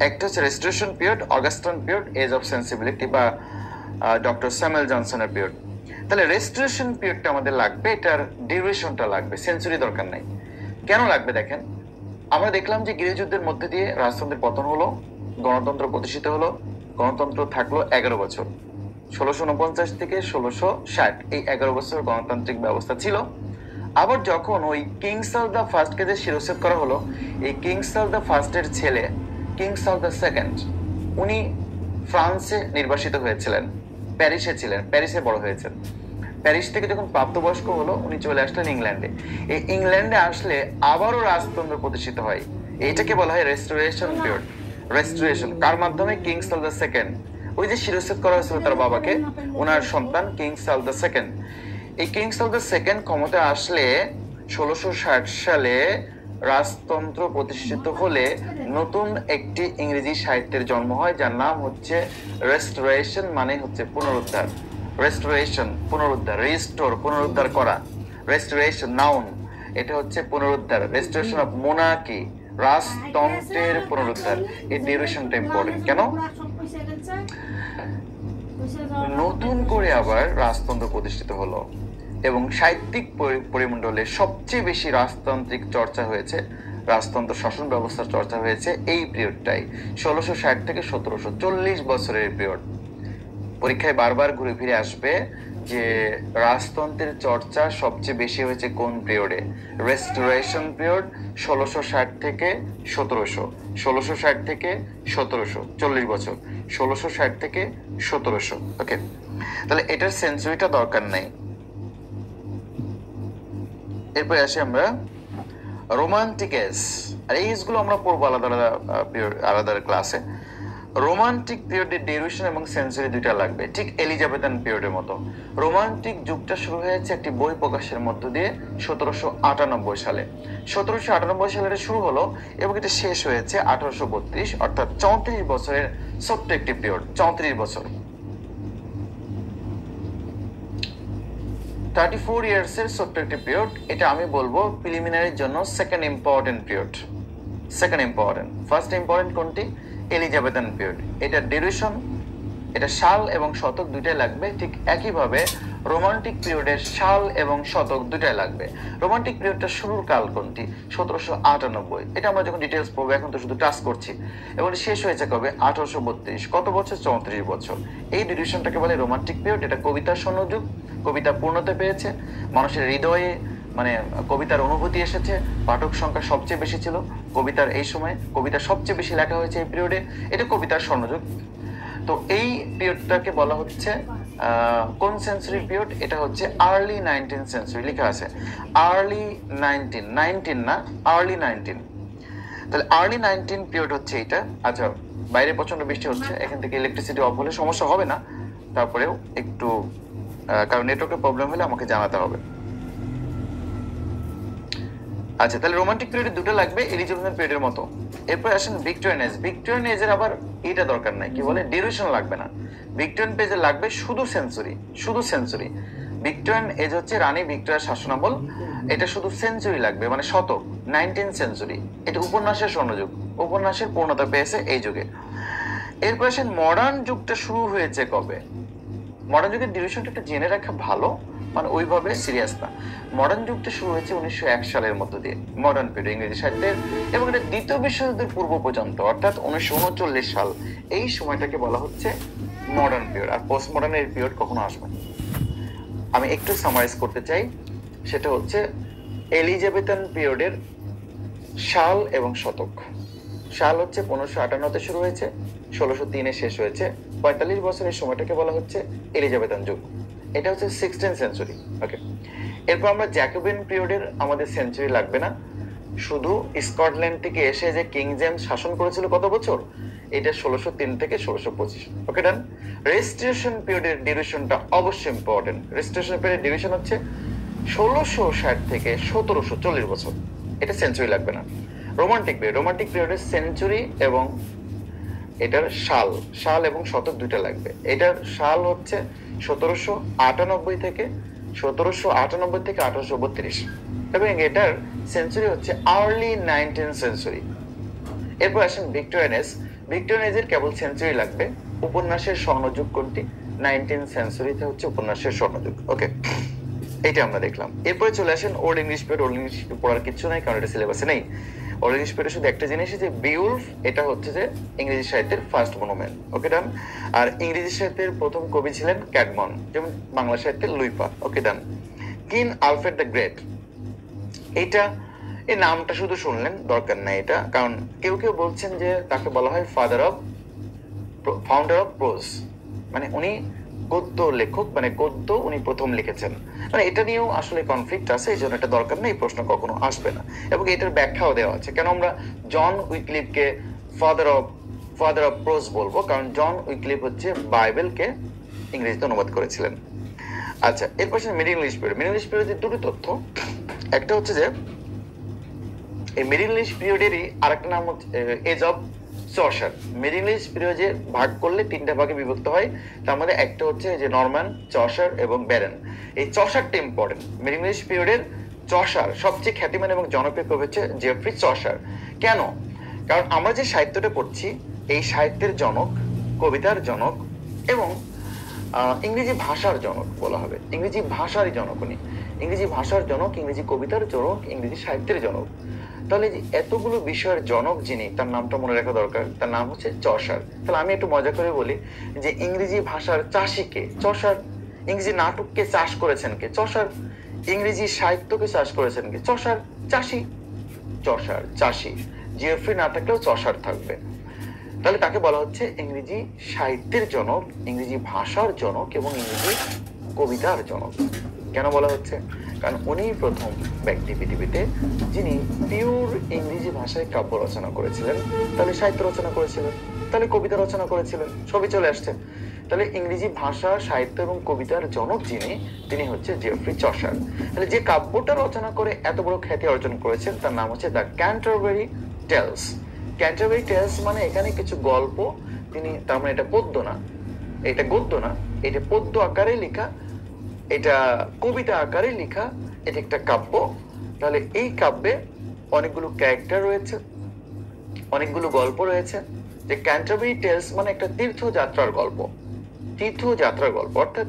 একটা হচ্ছে restoration period, Augustan period, age of sensibility বা ডক্টর স্যামুয়েল জনসনের পিরিয়ড। তাহলে রেস্টোরেশন পিরিয়ডটা আমাদের লাগবে, এটার ডিউরেশনটা লাগবে, সেঞ্চুরি দরকার নাই। কেন লাগবে দেখেন, আমরা দেখলাম যে গৃহযুদ্ধের মধ্যে দিয়ে রাজতন্ত্রের পতন হলো, গণতন্ত্র প্রতিষ্ঠিত হলো, গণতন্ত্র থাকলো 11 বছর, 1649 থেকে 1660, এই 11 বছর গণতান্ত্রিক ব্যবস্থা ছিল। আবার যখন ওই কিং সাল দ্য ফার্স্টকে যে শিরচ্ছেদ করা হলো, এই কিং সাল দ্য ফার্স্টের ছেলে কিং সাল দ্য সেকেন্ড, উনি ফ্রান্সে নির্বাসিত হয়েছিলেন, প্যারিসে ছিলেন, প্যারিসে বড় হয়েছেন। প্যারিস থেকে যখন প্রাপ্তবয়স্ক হলো, উনি চলে আসলেন ইংল্যান্ডে। এই ইংল্যান্ডে আসলে আবারও রাজতন্ত্র প্রতিষ্ঠিত হয়, এটাকে বলা হয় রেস্টোরেশন পিরিয়ড। রেস্টোরেশন কার মাধ্যমে? কিং সাল দ্য সেকেন্ড, ওই যে শিরচ্ছেদ করা হয়েছিল তার বাবাকে, ওনার সন্তান কিং সাল দ্য সেকেন্ড। এই কিং সাল দ্য সেকেন্ড ক্ষমতা আসলে 1660 সালে রাজতন্ত্র প্রতিষ্ঠিত হলে নতুন একটি ইংরেজি সাহিত্যের জন্ম হয়, যার নাম হচ্ছে রেস্টোরেশন, মানে হচ্ছে পুনরুদ্ধার। রেস্টোরেশন পুনরুদ্ধার, রিস্টোর পুনরুদ্ধার করা, রেস্টোরেশন নাউন, এটা হচ্ছে পুনরুদ্ধার। রেস্টোরেশন অফ মোনার্কি, রাজতন্ত্রের পুনরুদ্ধার। এই ডিউরেশনটা ইম্পর্টেন্ট। কেন? নতুন করে আবার রাজতন্ত্র প্রতিষ্ঠিত হলো এবং সাহিত্যিক পরিমণ্ডলে সবচেয়ে বেশি রাজতান্ত্রিক চর্চা হয়েছে, রাজতন্ত্র শাসন ব্যবস্থার চর্চা হয়েছে এই পিরিয়ডটাই, 1660 থেকে 1740 বছরের পিরিয়ড। পরীক্ষায় বারবার ঘুরে ফিরে আসবে যে রাজতন্ত্রের চর্চা সবচেয়ে বেশি হয়েছে কোন পিরিয়ডে? রেস্টোরেশন পিরিয়ড, 1660 থেকে 1700, 1660 থেকে 1700, 40 বছর, 1660 থেকে 1700। ওকে, তাহলে এটার সেঞ্চুরিটা দরকার নেই। এরপরে আসি আমরা রোমান্টিক এজ। আর এই এজগুলো আমরা পড়বো আলাদা আলাদা আলাদা ক্লাসে। রোমান্টিক পিরিয়ডের ডিউরেশন এবং সেঞ্চুরি দুইটা লাগবে, ঠিক এলিজাবেথান পিরিয়ডের মতো। রোমান্টিক যুগটা শুরু হয়েছে একটি বই প্রকাশের মধ্য দিয়ে 1798 সালে। 1798 সালে শুরু হলো এবং এটা শেষ হয়েছে 1832, অর্থাৎ 34 বছরের ছোট্ট একটি পিরিয়ড, 34 বছর, 34 ইয়ার্সের ছোট্ট একটি পিরিয়ড। এটা আমি বলবো প্রিলিমিনারির জন্য second important period. Second important, first important কোনটি? Elizabethan period. এটা ডিউরেশন, এটা সাল এবং শতক দুইটাই লাগবে। ঠিক একইভাবে রোমান্টিক পিরিয়ডের সাল এবং শতক দুইটাই লাগবে। রোমান্টিক পিরিয়ডটা শুরুর কাল কোনটি? 1798। এটা আমরা যখন ডিটেলস পড়বো, এখন তো শুধু টাচ করছি। এবং শেষ হয়েছে কবে? 1832। কত বছর? 34 বছর। এই ডিউরেশনটাকে বলে রোমান্টিক পিরিয়ড। এটা কবিতার স্বর্ণযুগ, কবিতা পূর্ণতা পেয়েছে, মানুষের হৃদয়ে মানে কবিতার অনুভূতি এসেছে, পাঠক সংখ্যা সবচেয়ে বেশি ছিল কবিতার এই সময়, কবিতা সবচেয়ে বেশি লেখা হয়েছে এই পিরিয়ডে, এটা কবিতার স্বর্ণযুগ। তো এই পিরিয়ডটাকে বলা হচ্ছে কোন সেঞ্চুরি পিরিয়ড? এটা হচ্ছে আর্লি 19th সেঞ্চুরি, লেখা আছে আর্লি 19 না আর্লি 19। তাহলে আর্লি 19 পিরিয়ড হচ্ছে এটা। আচ্ছা, বাইরে প্রচন্ড বৃষ্টি হচ্ছে, এখান থেকে ইলেকট্রিসিটি অফ হলে সমস্যা হবে না, তারপরেও একটু কারণ নেটওয়ার্কের প্রবলেম হলে আমাকে জানাতে হবে। আচ্ছা, তাহলে রোমান্টিক পিরিয়ডে দুটো লাগবে এলিজাবেথিয়ান পিরিয়ডের মতো। এরপর আসেন ভিক্টোরিয়ান এজ। ভিক্টোরিয়ান এজের আবার এটা দরকার নাই, কি বলে ডিউরেশন লাগবে না। ভিক্টোরিয়ান পেজে লাগবে শুধু সেঞ্চুরি, শুধু সেঞ্চুরি। ভিক্টোরিয়ান এজ হচ্ছে রানী ভিক্টোরিয়ার শাসনামল, এটা শুধু সেঞ্চুরি লাগবে, মানে শতক, 19th সেঞ্চুরি। এটা উপন্যাসের স্বর্ণযুগ, উপন্যাসের পূর্ণতা পেয়েছে এই যুগে। এরপর আসেন মডার্ন যুগটা শুরু হয়েছে কবে? মডার্ন যুগের ডিউরেশনটা একটু জেনে রাখা ভালো, মানে ওইভাবে সিরিয়াস না। মডার্ন যুগটা শুরু হয়েছে 1901 সালের মধ্য দিয়ে, মডার্ন পিরিয়ড ইংরেজি সাহিত্যের, এবং এটা দ্বিতীয় বিশ্বযুদ্ধের পূর্ব পর্যন্ত, অর্থাৎ 1939 সাল, এই সময়টাকে বলা হচ্ছে মডার্ন পিরিয়ড। আর পোস্ট মডার্নের পিরিয়ড কখনো আসবে না। আমি একটু সামারাইজ করতে চাই, সেটা হচ্ছে এলিজাবেথান পিরিয়ডের সাল এবং শতক। সাল হচ্ছে 1558-তে শুরু হয়েছে, 1603-এ শেষ হয়েছে, 45 বছরের সময়টাকে বলা হচ্ছে এলিজাবেথান যুগ। এটা হচ্ছে 16th সেঞ্চুরি। ওকে, এরপর আমরা জ্যাকোবিন পিরিয়ডের আমাদের সেঞ্চুরি লাগবে না, শুধু স্কটল্যান্ড থেকে এসে যে কিং জেমস শাসন করেছিল কত বছর, এটা 1603 থেকে 1625। ওকে, ডান। রেস্টোরেশন পিরিয়ডের ডিউরেশনটা অবশ্যই ইম্পর্টেন্ট। রেস্টোরেশন পিরিয়ডের ডিউরেশন হচ্ছে 1660 থেকে 1740 বছর, এটা সেঞ্চুরি লাগবে না। রোমান্টিক পিরিয়ড, রোমান্টিক পিরিয়ডের সেঞ্চুরি এবং এটার সাল, সাল এবং শতক দুইটা লাগবে। এটার সাল হচ্ছে 1798 থেকে 1832, এবং এটার সেঞ্চুরি হচ্ছে আর্লি 19th সেঞ্চুরি। এরপর আসেন ভিক্টোরিয়ান এজ। ভিক্টোরিয়ান এজের কেবল সেঞ্চুরি লাগবে। উপন্যাসের স্বর্ণযুগ কোনটি? 19th সেঞ্চুরিতে হচ্ছে উপন্যাসের স্বর্ণযুগ। ওকে, এইটা আমরা দেখলাম। এরপরে চলে আসেন old English period. Old English পড়ার কিছু নাই, কারণ এটা সিলেবাসে নেই। ওল্ড ইংলিশ পিরিয়ডে শুধু একটা জিনিস, যে বিউলফ, এটা হচ্ছে যে ইংরেজি সাহিত্যের ফার্স্ট মনুমেন্ট। ওকে, ডান। আর ইংরেজি সাহিত্যের প্রথম কবি ছিলেন ক্যাডমন, যেমন বাংলা সাহিত্যের লুইপা। ওকে, ডান। কিং আলফ্রেড দ্য গ্রেট, এটা এই নামটা শুধু শুনলেন, দরকার নাই এটা, কারণ কেউ কেউ বলছেন যে তাকে বলা হয় ফাউন্ডার অফ প্রোজ, মানে উনি গদ্য লেখক, মানে গদ্য উনি প্রথম লিখেছেন। মানে এটা নিয়েও আসলে কনফ্লিক্ট আছে, এই জন্য এটা দরকার নেই, এই প্রশ্ন কখনো আসবে না। এবং এটার ব্যাখ্যাও দেওয়া আছে কেন আমরা জন উইকলিফকে ফাদার অফ প্রোজ বলবো, কারণ জন উইকলিফ হচ্ছে বাইবেলকে ইংরেজিতে অনুবাদ করেছিলেন। আচ্ছা, এরপর middle English period. Middle English পিরিয়ডের দুটো তথ্য, একটা হচ্ছে যে এই মিডল ইংলিশ পিরিয়ডেরই আরেকটা নাম হচ্ছে age of Chaucer. Middle English পিরিয়ডে ভাগ করলে তিনটা ভাগে বিভক্ত হয়, তার মধ্যে একটা হচ্ছে যে নরম্যান, চসার এবং ব্যারেন। এই চসারটা ইম্পর্টেন্ট। মিডল ইংলিশ পিরিয়ডের চসার সবচেয়ে খ্যাতিমান এবং জনপ্রিয় কবি হচ্ছে জেফ্রি চসার। কেন? কারণ আমরা যে সাহিত্যটা পড়ছি, এই সাহিত্যের জনক, কবিতার জনক এবং ইংরেজি ভাষার জনক বলা হবে। ইংরেজি ভাষারই জনক উনি, ইংরেজি ভাষার জনক, ইংরেজি কবিতার জনক, ইংরেজি সাহিত্যের জনক। তাহলে এতগুলো বিষয়ের জনক যিনি, তার নামটা মনে রাখা দরকার, তার নাম হচ্ছে চসার। তাহলে আমি একটু মজা করে বলি যে ইংরেজি ভাষার চাষী কে? চসার। ইংরেজি নাটককে চাষ করেছেন কে? চসার। ইংরেজি সাহিত্যকে চাষ করেছেন কে? চসার। চাষী, চসার, চাষী। জিওফ্রি না থাকলেও চসার থাকবে। তাহলে তাকে বলা হচ্ছে ইংরেজি সাহিত্যের জনক, ইংরেজি ভাষার জনক এবং ইংরেজি কবিতার জনক। কেন বলা হচ্ছে? কারণ উনি প্রথম ব্যক্তি পৃথিবীতে যিনি পিওর ইংরেজি ভাষায় কাব্য রচনা করেছিলেন, তাহলে সাহিত্য রচনা করেছিলেন, তাহলে কবিতা রচনা করেছিলেন, সবই চলে আসছে। তাহলে ইংরেজি ভাষা, সাহিত্য এবং কবিতার জনক যিনি, তিনি হচ্ছে জেফ্রি চসার। তাহলে যে কাব্যটা রচনা করে এত বড় খ্যাতি অর্জন করেছেন, তার নাম হচ্ছে the Canterbury Tales. Canterbury Tales মানে এখানে কিছু গল্প তিনি, তার মানে এটা পদ্য না, এটা গদ্য না, এটা পদ্য আকারে লেখা, এটা কবিতা আকারে লেখা, এটা একটা কাব্য। তাহলে এই কাব্যে অনেকগুলো ক্যারেক্টার রয়েছে, অনেকগুলো গল্প রয়েছে। যে ক্যান্টারবারি টেলস মানে একটা তীর্থযাত্রার গল্প, তীর্থযাত্রার গল্প, অর্থাৎ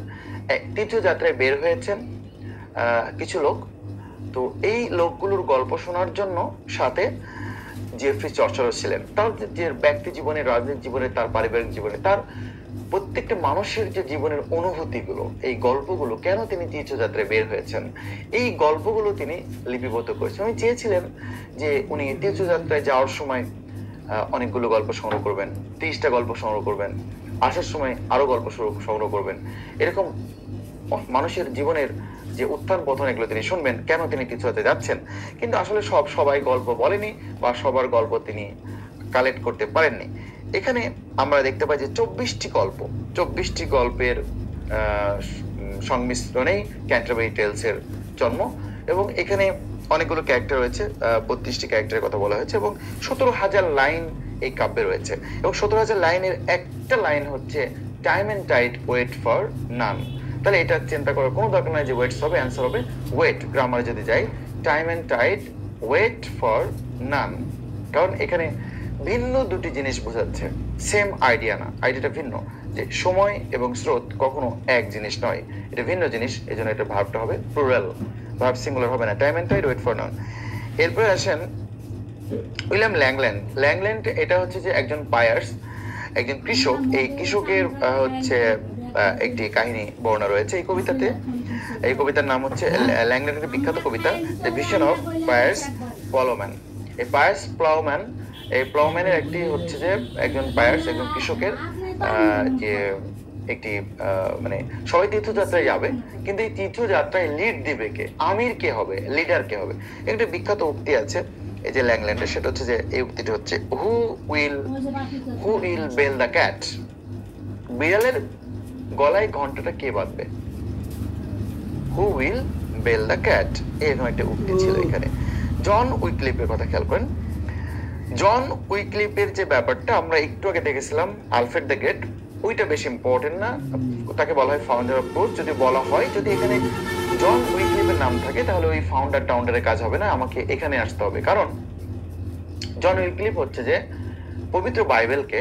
তীর্থযাত্রায় বের হয়েছেন কিছু লোক। তো এই লোকগুলোর গল্প শোনার জন্য সাথে জেফ্রি চসারও ছিলেন। তার যে ব্যক্তি জীবনে, রাজনৈতিক জীবনে, তার পারিবারিক জীবনে, তার প্রত্যেকটা মানুষের যে জীবনের অনুভূতিগুলো, এই গল্পগুলো, কেন তিনি তীর্থযাত্রায় বের হয়েছেন, এই গল্পগুলো তিনি লিপিবদ্ধ করেছেন। উনি চেয়েছিলেন যে উনি তীর্থযাত্রায় যাওয়ার সময় অনেকগুলো গল্প সংগ্রহ করবেন, 30টা গল্প সংগ্রহ করবেন, আসার সময় আরো গল্প সংগ্রহ করবেন। এরকম মানুষের জীবনের যে উত্থান পতন এগুলো তিনি শুনবেন, কেন তিনি কিছু হতে যাচ্ছেন। কিন্তু আসলে সবাই গল্প বলেনি বা সবার গল্প তিনি কালেক্ট করতে পারেননি। এখানে আমরা দেখতে পাই যে 24টি গল্পের সংমিশ্রণেই ক্যান্টারবারি টেলস এর জন্ম, এবং এখানে অনেকগুলো ক্যারেক্টার রয়েছে, 32টি ক্যারেক্টারের কথা বলা হয়েছে, এবং 17,000 লাইন এই কাব্যে রয়েছে। এবং 17,000 লাইনের একটা লাইন হচ্ছে time and tide wait for none. তাহলে এটা চিন্তা করার কোনো দরকার নাই যে ওয়েটস হবে, অ্যান্সার হবে ওয়েট। গ্রামারে যদি যাই, time and tide wait for none, কারণ এখানে ভিন্ন দুটি জিনিস বোঝাচ্ছে, সেম আইডিয়া না, আইডিয়াটা ভিন্ন, যে সময় এবং স্রোত কখনো এক জিনিস নয়, এটা ভিন্ন জিনিস। এই জন্য এটা ভার্বটা হবে প্লুরাল, ভার্ব সিঙ্গুলার হবে না। Time and tide wait for none. এরপরে আসেন উইলিয়াম ল্যাংল্যান্ড। ল্যাংল্যান্ড এটা হচ্ছে যে একজন বায়ার্স, একজন কৃষক। এই কৃষকের হচ্ছে একটি কাহিনী বর্ণনা রয়েছে এই কবিতাতে। এই কবিতার নাম হচ্ছে ল্যাংল্যান্ডের বিখ্যাত কবিতা দ্য ভিশন অফ পায়ার্স প্লাউম্যান। এই পায়ার্স প্লাউম্যান, এই প্লাউম্যানের একটি হচ্ছে যে একজন পায়ার্স, একজন কৃষকের যে একটি মানে সবাই তীর্থযাত্রায় যাবে, কিন্তু এই তীর্থযাত্রায় লিড দিবে কে, আমির কে হবে, লিডার কে হবে। একটা বিখ্যাত উক্তি আছে এই যে ল্যাংল্যান্ডের, সেটা হচ্ছে যে এই উক্তিটি হচ্ছে who will bell the cat, বিড়ালের গলায় ঘন্টাটা কে বাঁধবে, who will bell the cat, এরকম একটা উক্তি ছিল এখানে। জন উইকলিফের কথা খেয়াল করেন। জন উইকলিফের যে ব্যাপারটা আমরা একটু আগে দেখেছিলাম আলফ্রেড দ্য গ্রেট, ওইটা বেশি ইম্পর্টেন্ট না, তাকে বলা হয় ফাউন্ডার অফ প্রোজ। যদি বলা হয়, যদি এখানে জন উইকলিফের নাম থাকে তাহলে ওই ফাউন্ডার টাউন্ডারের কাজ হবে না, আমাকে এখানে আসতে হবে। কারণ জন উইকলিফ হচ্ছে যে পবিত্র বাইবেলকে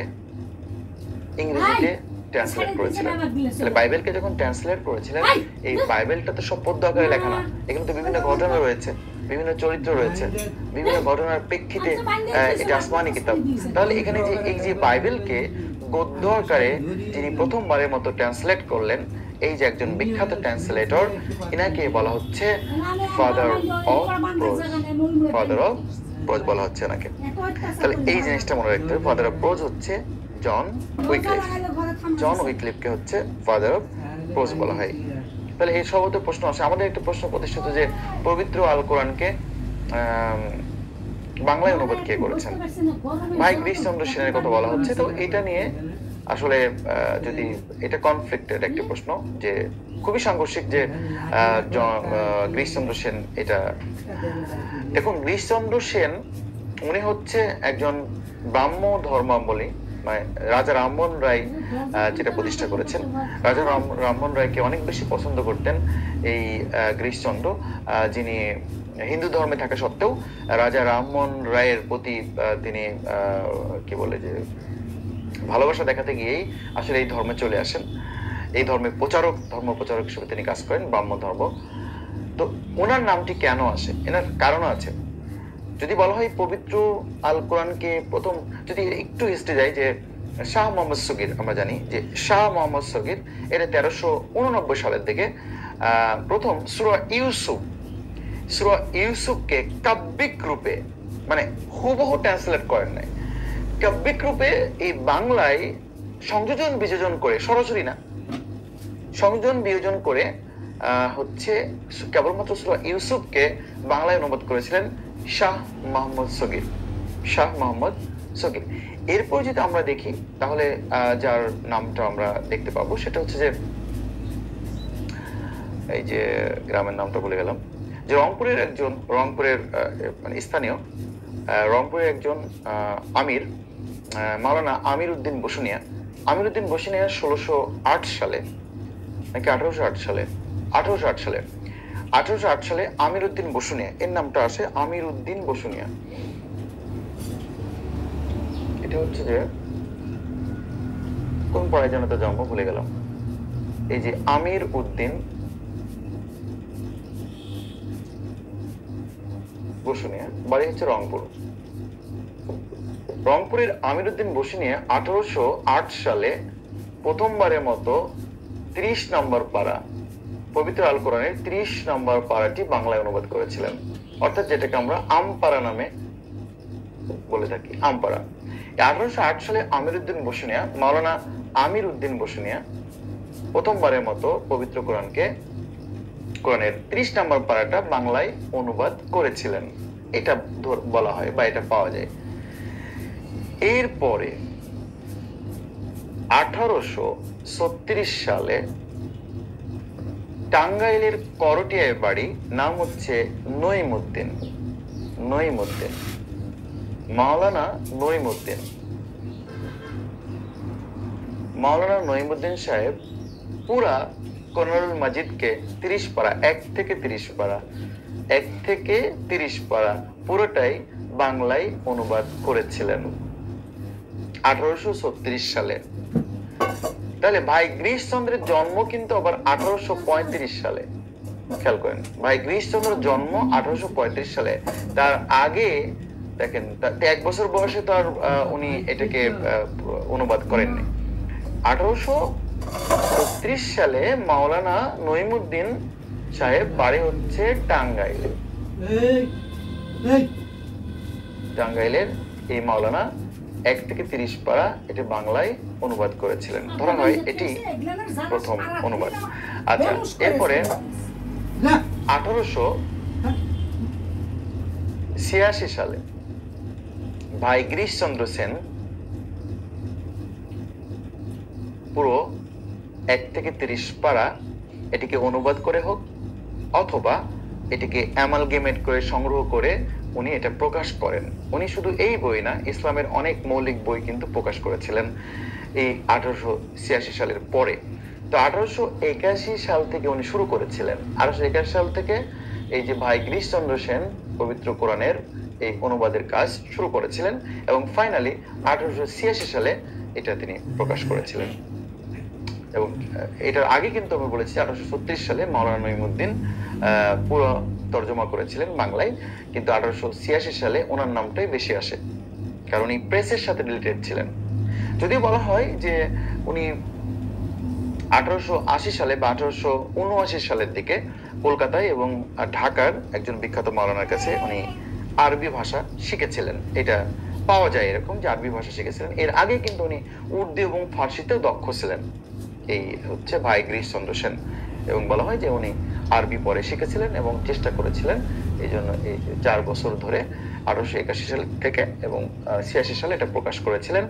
ইংরেজিতে ট্রান্সলেট করেছিলেন। তাহলে বাইবেলকে যখন ট্রান্সলেট করেছিলেন, এই বাইবেলটা তো সব পদ্য আকারে লেখা না, এখানে তো বিভিন্ন ঘটনা রয়েছে, বিভিন্ন চরিত্র রয়েছে, বিভিন্ন ঘটনার প্রেক্ষিতে এটা আসমানি কিতাব। তাহলে এখানে যে এই যে বাইবেলকে গদ্য আকারে যিনি প্রথমবারের মতো ট্রান্সলেট করলেন, এই যে একজন বিখ্যাত ট্রান্সলেটর, এনাকে বলা হচ্ছে father of pros. Father of pros বলা হচ্ছে এনাকে। তাহলে এই জিনিসটা মনে রাখতে হবে, ফাদার অফ প্রোজ হচ্ছে জন উইকলিফ। জন উইকলিফকে হচ্ছে ফাদার অফ প্রোজ বলা হয়। তাহলে এই সবত প্রশ্ন আসে। আমাদের একটা প্রশ্ন প্রতিষ্ঠিত যে পবিত্র আল কোরআনকে বাংলায় অনুবাদ কে করেছেন? ভাই গিরিশচন্দ্র সেনের কথা বলা হচ্ছে। তো এটা নিয়ে আসলে যদি এটা কনফ্লিক্টেড একটা প্রশ্ন, যে খুবই সাংঘর্ষিক যে গিরিশচন্দ্র সেন, এটা দেখুন গিরিশচন্দ্র সেন উনি হচ্ছে একজন ব্রাহ্ম ধর্মাবলম্বী, মানে রাজা রামমোহন রায় যেটা প্রতিষ্ঠা করেছেন। রাজা রামমোহন রায়কে অনেক বেশি পছন্দ করতেন এই গিরিশচন্দ্র, যিনি হিন্দু ধর্মে থাকা সত্ত্বেও রাজা রামমোহন রায়ের প্রতি তিনি কি বলে যে ভালোবাসা দেখাতে গিয়েই আসলে এই ধর্মে চলে আসেন। এই ধর্মের ধর্ম প্রচারক হিসেবে তিনি কাজ করেন, ব্রাহ্ম ধর্ম। তো ওনার নামটি কেন আসে, এনার কারণও আছে। যদি বলা হয় পবিত্র আল কোরআনকে প্রথম, যদি একটু হিস্ট্রি যাই, যে শাহ মোহাম্মদ সগীর, আমরা জানি যে শাহ মোহাম্মদ সগীর এটা 1389 সালের দিকে প্রথম সূরা ইউসুফকে কাব্যিক রূপে, মানে হুবহু ট্রান্সলেট করেন নাই, কাব্যিক রূপে এই বাংলায় সংযোজন বিযোজন করে, সরাসরি না, সংযোজন বিয়োজন করে হচ্ছে কেবলমাত্র সূরা ইউসুফকে বাংলায় অনুবাদ করেছিলেন শাহ মোহাম্মদ সগীর। এরপর যদি আমরা দেখি তাহলে যার নামটা আমরা দেখতে পাবো সেটা হচ্ছে যে, এই যে গ্রামের নামটা ভুলে গেলাম, যে রংপুরের মানে স্থানীয় রংপুরের একজন আমির, মাওলানা আমির উদ্দিন বসুনিয়া। 1608 সালে নাকি 1808 সালে আমির উদ্দিন বসুনিয়া, এর নামটা আসে আমির উদ্দিন বসুনিয়া। এটা হচ্ছে যে কোন পাড়ায় যেন তার জন্ম, ভুলে গেলাম। এই যে আমির উদ্দিন বসুনিয়া, বাড়ি হচ্ছে রংপুরের আমির উদ্দিন বসুনিয়া 1808 সালে প্রথমবারের মতো 30 নম্বর পারা, পবিত্র আল কোরআনের 30 নম্বর পারাটি বাংলায় অনুবাদ করেছিলেন, অর্থাৎ যেটাকে আমরা আমপারা নামে বলে থাকি, আমপারা। 1808 সালে আমির উদ্দিন বসুনিয়া মাওলানা আমির উদ্দিন বসুনিয়া প্রথমবারের মতো পবিত্র কোরআনের 30 নম্বর পারাটা বাংলায় অনুবাদ করেছিলেন, এটা বলা হয় বা এটা পাওয়া যায়। এরপরে 1836 সালে টাঙ্গাইলের করটিয়ায় বাড়ি, নাম হচ্ছে নঈমুদ্দিন, মাওলানা নঈমুদ্দিন সাহেব পুরা কোরআনুল মাজিদকে 30 পারা, 1 থেকে 30 পারা পুরোটাই বাংলায় অনুবাদ করেছিলেন 1836 সালে। তাহলে ভাই গিরিশচন্দ্রের জন্ম কিন্তু আবার 1835 সালে। খেয়াল করেন, ভাই গিরিশচন্দ্রের জন্ম 1835 সালে। তার আগে দেখেন 1 বছর বয়সে তো আর উনি এটাকে অনুবাদ করেননি। 1836 সালে মাওলানা নঈমুদ্দিন সাহেব বাড়ি হচ্ছে টাঙ্গাইলের এই মাওলানা 1 থেকে 30 পারা এটা বাংলায় অনুবাদ করেছিলেন। ধরা হয় এটি প্রথম অনুবাদ। আচ্ছা, এরপরে 1886 সালে ভাই গিরিশচন্দ্র সেন পুরো 1 থেকে 30 পারা এটিকে অনুবাদ করে হোক অথবা এটিকে অ্যামালগেমেট করে সংগ্রহ করে উনি এটা প্রকাশ করেন। উনি শুধু এই বই না, ইসলামের অনেক মৌলিক বই কিন্তু প্রকাশ করেছিলেন এই 1886 সালের পরে। তো 1881 সাল থেকে উনি শুরু করেছিলেন। 1881 সাল থেকে এই যে ভাই গিরিশচন্দ্র সেন পবিত্র কোরআনের এই অনুবাদের কাজ শুরু করেছিলেন এবং ফাইনালি 1886 সালে এটা তিনি প্রকাশ করেছিলেন। এবং এটার আগে কিন্তু আমি বলেছি 1836 সালে মাওলানা নঈমুদ্দিন পুরো তর্জমা করেছিলেন বাংলায়, কিন্তু 1886 সালে ওনার নামটাই বেশি আসে কারণ উনি প্রেসের সাথে রিলেটেড ছিলেন। যদিও বলা হয় যে উনি 1880 সালে বা 1879 সালের দিকে কলকাতায় এবং ঢাকার একজন বিখ্যাত মাওলানার কাছে উনি আরবি ভাষা শিখেছিলেন। এটা পাওয়া যায় এরকম যে আরবি ভাষা শিখেছিলেন। এর আগে কিন্তু উনি উর্দু এবং ফার্সিতেও দক্ষ ছিলেন, এই হচ্ছে ভাই গিরিশচন্দ্র সেন। এবং বলা হয় যে উনি আরবি পরে শিখেছিলেন এবং চেষ্টা করেছিলেন, এই জন্য এই 4 বছর ধরে 1881 সাল থেকে এবং 86 সালে এটা প্রকাশ করেছিলেন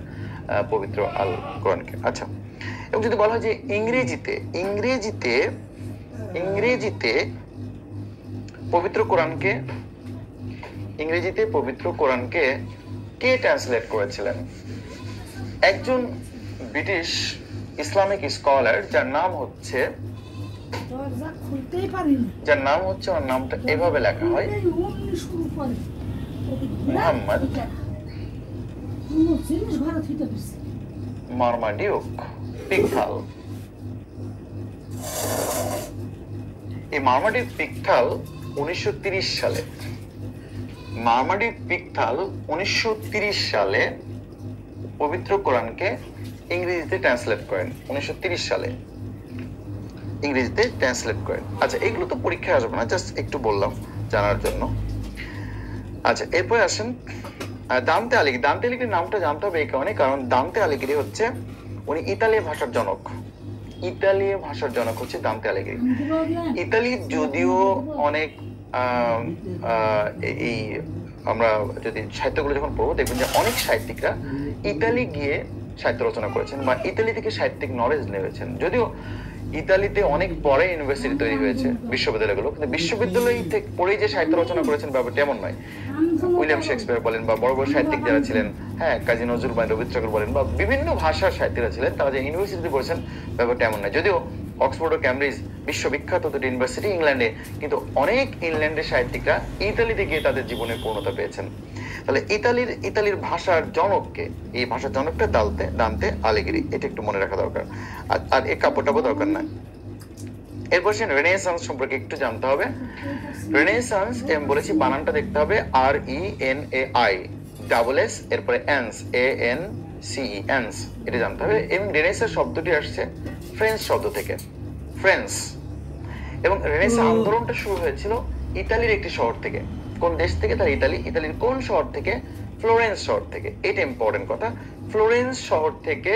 পবিত্র আল কোরআনকে। আচ্ছা, এবং যদি বলা হয় যে ইংরেজিতে পবিত্র কোরআনকে কে ট্রান্সলেট করেছিলেন? একজন ব্রিটিশ ইসলামিক স্কলার যার নাম হচ্ছে ওর নামটা এভাবে লেখা হয় মুহাম্মদ মারমাডিউক পিকথাল। এই মারমাডিউক পিকথাল 1930 সালে পবিত্র কোরআনকে ইংরেজিতে ট্রান্সলেট করেন। 1930 সালে ইংরেজিতে ট্রান্সলেট করেন। আচ্ছা, এগুলো তো পরীক্ষায় আসবে না, জাস্ট একটু বললাম জানার জন্য। আচ্ছা, এরপরে আসেন দান্তে আলিগিরি। দান্তে আলিগিরির নামটা জানতে হবে এই কারণে, কারণ দান্তে আলিগিরি হচ্ছে উনি ইতালীয় ভাষার জনক হচ্ছে দান্তে আলিগিরি। ইতালি যদিও অনেক এই আমরা যদি সাহিত্যগুলো যখন পড়বো দেখবেন যে অনেক সাহিত্যিকরা ইতালি গিয়ে সাহিত্য রচনা করেছেন বা ইতালি থেকে সাহিত্যিক নলেজ নিয়েছেন। যদিও ইতালিতে অনেক পরে ইউনিভার্সিটি তৈরি হয়েছে, বিশ্ববিদ্যালয়গুলো, কিন্তু বিশ্ববিদ্যালয় থেকে পড়েই যে সাহিত্য রচনা করেছেন ব্যাপারটা এমন নয়। উইলিয়াম শেক্সপিয়ার বলেন বা বড় বড় সাহিত্যিক যারা ছিলেন, কাজী নজরুল বা রবীন্দ্র ঠাকুর বলেন বা বিভিন্ন ভাষার সাহিত্যিকরা ছিলেন, তারা যে ইউনিভার্সিটিতে পড়েছেন ব্যাপারটা এমন নয়। যদিও অক্সফোর্ড ও ক্যামব্রিজ বিশ্ববিখ্যাত দুটি ইউনিভার্সিটি ইংল্যান্ডে, কিন্তু অনেক ইংল্যান্ডের সাহিত্যিকরা ইতালিতে গিয়ে তাদের জীবনের পূর্ণতা পেয়েছেন। তাহলে ইতালির ভাষার জনককে, এই ভাষার জনকটা দান্তে আলিগিরি, এটা একটু মনে রাখা দরকার। আর এই কাপড়টাও দরকার না। এরপর রেনেসান্স সম্পর্কে একটু জানতে হবে। রেনেসান্স বলেছি বানানটা দেখতে হবে RENAISS এরপরে ANCE, এটা জানতে হবে। এবং রেনেসাঁ শব্দটি আসছে ফ্রেঞ্চ শব্দ থেকে, ফ্রেন্স। এবং রেনেসাঁ আন্দোলনটা শুরু হয়েছিল ইতালির একটি শহর থেকে। কোন দেশ থেকে? তার ইতালির কোন শহর থেকে? ফ্লোরেন্স শহর থেকে। এটা ইম্পর্টেন্ট কথা। ফ্লোরেন্স শহর থেকে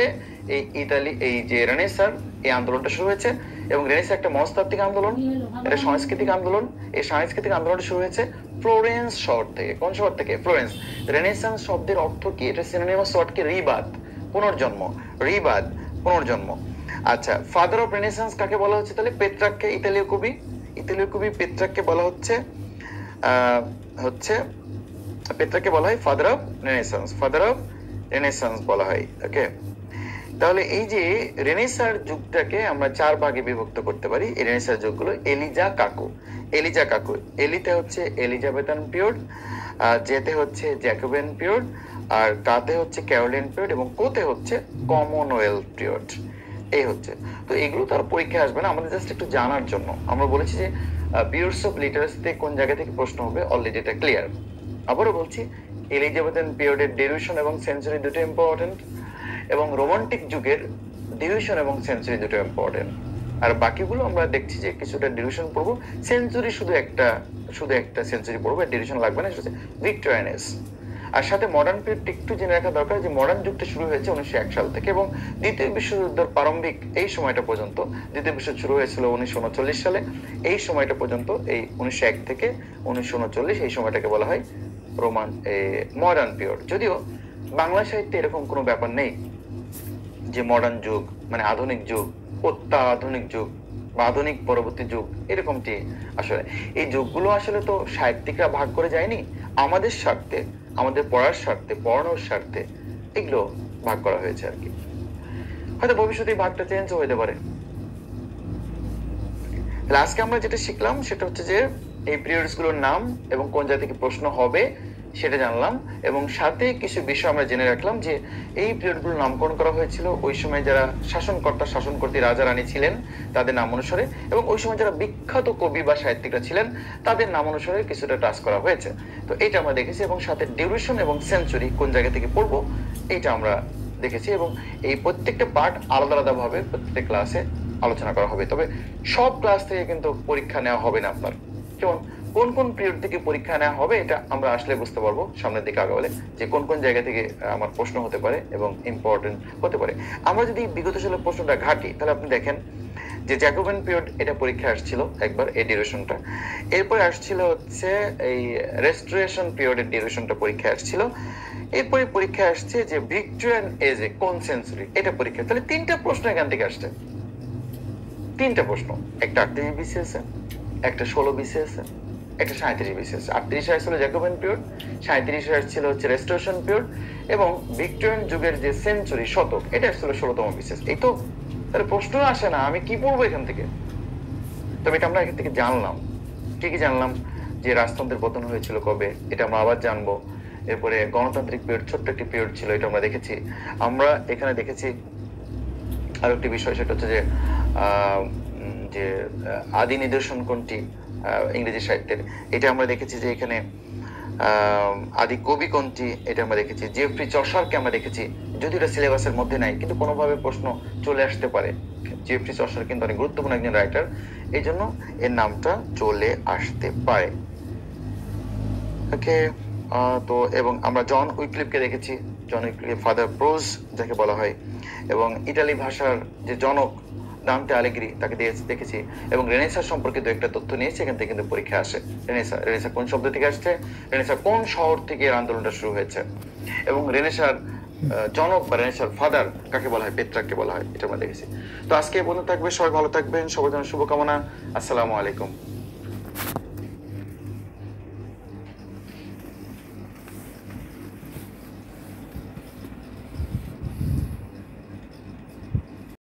এই ইতালি এই যে রেনেসার এই আন্দোলনটা শুরু হয়েছে, এবং রেনেসার একটা মনস্তাত্ত্বিক আন্দোলন, এটা সাংস্কৃতিক আন্দোলন। এই সাংস্কৃতিক আন্দোলনটা শুরু হয়েছে ফ্লোরেন্স শহর থেকে। কোন শহর থেকে? ফ্লোরেন্স। রেনেসান্স শব্দের অর্থ কি? এটা সিনোনিমাস ওয়ার্ড কি? রিবাদ, পুনর্জন্ম। রিবাদ, পুনর্জন্ম। আচ্ছা, ফাদার অফ রেনেসান্স কাকে বলা হচ্ছে তাহলে? পেত্রাককে, ইতালীয় কবি। ইতালীয় কবি পেত্রাককে বলা হচ্ছে পেত্রাককে বলা হয় father of renaissance. Father of renaissance বলা হয়। ওকে, তাহলে এই যে রেনেসার যুগটাকে আমরা 4 ভাগে বিভক্ত করতে পারি। এই রেনেসার যুগগুলো এলিজা কাকু। এলিজা কাকু, এলিতে হচ্ছে এলিজাবেথান পিরিয়ড, জেতে হচ্ছে জ্যাকোবিয়ান পিরিয়ড, আর কাতে হচ্ছে ক্যারোলিন পিরিয়ড, এবং কোতে হচ্ছে কমনওয়েলথ পিরিয়ড। এই হচ্ছে। তো এগুলো তো আর পরীক্ষায় আসবে না, আমাদের জাস্ট একটু জানার জন্য। আমরা বলেছি যে পিরিয়ডস অফ লিটারেসিতে কোন জায়গা থেকে প্রশ্ন হবে, অলরেডি এটা ক্লিয়ার। আবারও বলছি, এলিজাবেথান পিরিয়ডের ডিউরেশন এবং সেঞ্চুরি দুটো ইম্পর্টেন্ট, এবং রোমান্টিক যুগের ডিউরেশন এবং সেঞ্চুরি দুটো ইম্পর্টেন্ট। আর বাকিগুলো আমরা দেখছি যে কিছুটা ডিউরেশন পড়বো, সেঞ্চুরি শুধু একটা সেঞ্চুরি পড়বো, ডিউরেশন লাগবে না, সেটা হচ্ছে ভিক্টোরিয়ান এজ। আর সাথে মডার্ন পিরিয়ড একটু জেনে রাখা দরকার যে মডার্ন যুগটা শুরু হয়েছে 1901 সাল থেকে, এবং দ্বিতীয় বিশ্বযুদ্ধের প্রারম্ভিক এই সময়টা পর্যন্ত, দ্বিতীয় বিশ্বযুদ্ধ শুরু হয়েছিল 1939 সালে, এই সময়টা পর্যন্ত, এই 1901 থেকে 1939 এই সময়টাকে বলা হয় মডার্ন পিরিয়ড। যদিও বাংলা সাহিত্যে এরকম কোনো ব্যাপার নেই যে মডার্ন যুগ মানে আধুনিক যুগ, অত্যাধুনিক যুগ বা আধুনিক পরবর্তী যুগ, এরকমটি আসলে এই যুগগুলো আসলে তো সাহিত্যিকরা ভাগ করে যায়নি, আমাদের স্বার্থে, আমাদের পড়ার স্বার্থে, পড়ানোর স্বার্থে এগুলো ভাগ করা হয়েছে আর কি। হয়তো ভবিষ্যতে ভাগটা চেঞ্জ হতে পারে। আজকে আমরা যেটা শিখলাম সেটা হচ্ছে যে এই পিরিয়ডস গুলোর নাম এবং কোন জায়গা থেকে প্রশ্ন হবে সেটা জানলাম, এবং সাথে কিছু বিষয় আমরা জেনে রাখলাম যে এই পিরিয়ডগুলোর নামকরণ করা হয়েছিল ওই সময় যারা শাসনকর্তা রাজা রানী ছিলেন তাদের নাম অনুসারে, এবং ওই সময় যারা বিখ্যাত কবি বা সাহিত্যিকরা ছিলেন তাদের নাম অনুসারে কিছুটা টাচ করা হয়েছে। তো এটা আমরা দেখেছি, এবং সাথে ডিউরেশন এবং সেঞ্চুরি কোন জায়গা থেকে পড়বো এটা আমরা দেখেছি, এবং এই প্রত্যেকটা পার্ট আলাদা আলাদা ভাবে প্রত্যেক ক্লাসে আলোচনা করা হবে। তবে সব ক্লাস থেকে কিন্তু পরীক্ষা নেওয়া হবে না আপনার। যেমন কোন কোন পিরিয়ড থেকে পরীক্ষা নেওয়া হবে এটা আমরা আসলে বুঝতে পারবো সামনের দিকে আগালে, যে কোন কোন জায়গা থেকে আমার প্রশ্ন হতে পারে এবং ইম্পর্টেন্ট হতে পারে। আমরা যদি বিগত সালের প্রশ্নটা ঘাটি তাহলে আপনি দেখেন যে জ্যাকোবিয়ান পিরিয়ড এটা পরীক্ষা আসছিল একবার, এই ডিউরেশনটা। এরপরে আসছিল হচ্ছে এই রেস্টোরেশন পিরিয়ডের ডিউরেশনটা পরীক্ষা আসছিল। এরপরে পরীক্ষা আসছে যে ভিক্টোরিয়ান এজে কোন সেঞ্চুরি, এটা পরীক্ষা। তাহলে 3টা প্রশ্ন এখান থেকে আসছে, 3টা প্রশ্ন, একটা 38 বিসিএস, একটা 16 বিসিএস, একটা 37 বিসিএস। 38 আসছিল জ্যাকোবিয়ান পিরিয়ড, 37 আসছিল হচ্ছে রেস্টোরেশন পিরিয়ড, এবং ভিক্টোরিয়ান যুগের যে সেঞ্চুরি শতক এটা আসছিল 16তম বিসিএস। এই তো, তাহলে প্রশ্ন আসে না আমি কি পড়বো এখান থেকে। তবে এটা আমরা এখান থেকে জানলাম, ঠিকই জানলাম যে রাজতন্ত্রের পতন হয়েছিল কবে, এটা আমরা আবার জানবো। এরপরে গণতান্ত্রিক পিরিয়ড ছোট্ট একটি পিরিয়ড ছিল, এটা আমরা দেখেছি। আমরা এখানে দেখেছি আরো একটি বিষয়, সেটা হচ্ছে যে আদি নিদর্শন কোনটি ইংরেজি সাহিত্যের, এটা আমরা দেখেছি। যে এখানে আদি কবি কোনটি, এটা আমরা দেখেছি। জেফ্রি চসারকে আমরা দেখেছি, যদি এটা সিলেবাসের মধ্যে নাই কিন্তু কোনোভাবে প্রশ্ন চলে আসতে পারে। জেফ্রি চসার কিন্তু অনেক গুরুত্বপূর্ণ একজন রাইটার, এই জন্য এর নামটা চলে আসতে পারে। ওকে, তো এবং আমরা জন উইক্লিফকে দেখেছি, জন উইক্লিফ ফাদার প্রোজ যাকে বলা হয়, এবং ইটালি ভাষার যে জনক দান্তে আলিগ্রি তাকে দেখেছি, এবং রেনেসার সম্পর্কিত একটা তথ্য নিয়েছি, এখান থেকে কিন্তু পরীক্ষা আসে। রেনেসা কোন শব্দ থেকে আসছে, রেনেসা কোন শহর থেকে আন্দোলনটা শুরু হয়েছে, এবং রেনেসার জনক বা রেনেসার ফাদার কাকে বলা হয়, পেত্রাককে বলা হয়, এটা আমরা দেখেছি। তো আজকে এই পর্যন্ত থাকবে, সবাই ভালো থাকবেন, সবার জন্য শুভকামনা। আসসালামু আলাইকুম।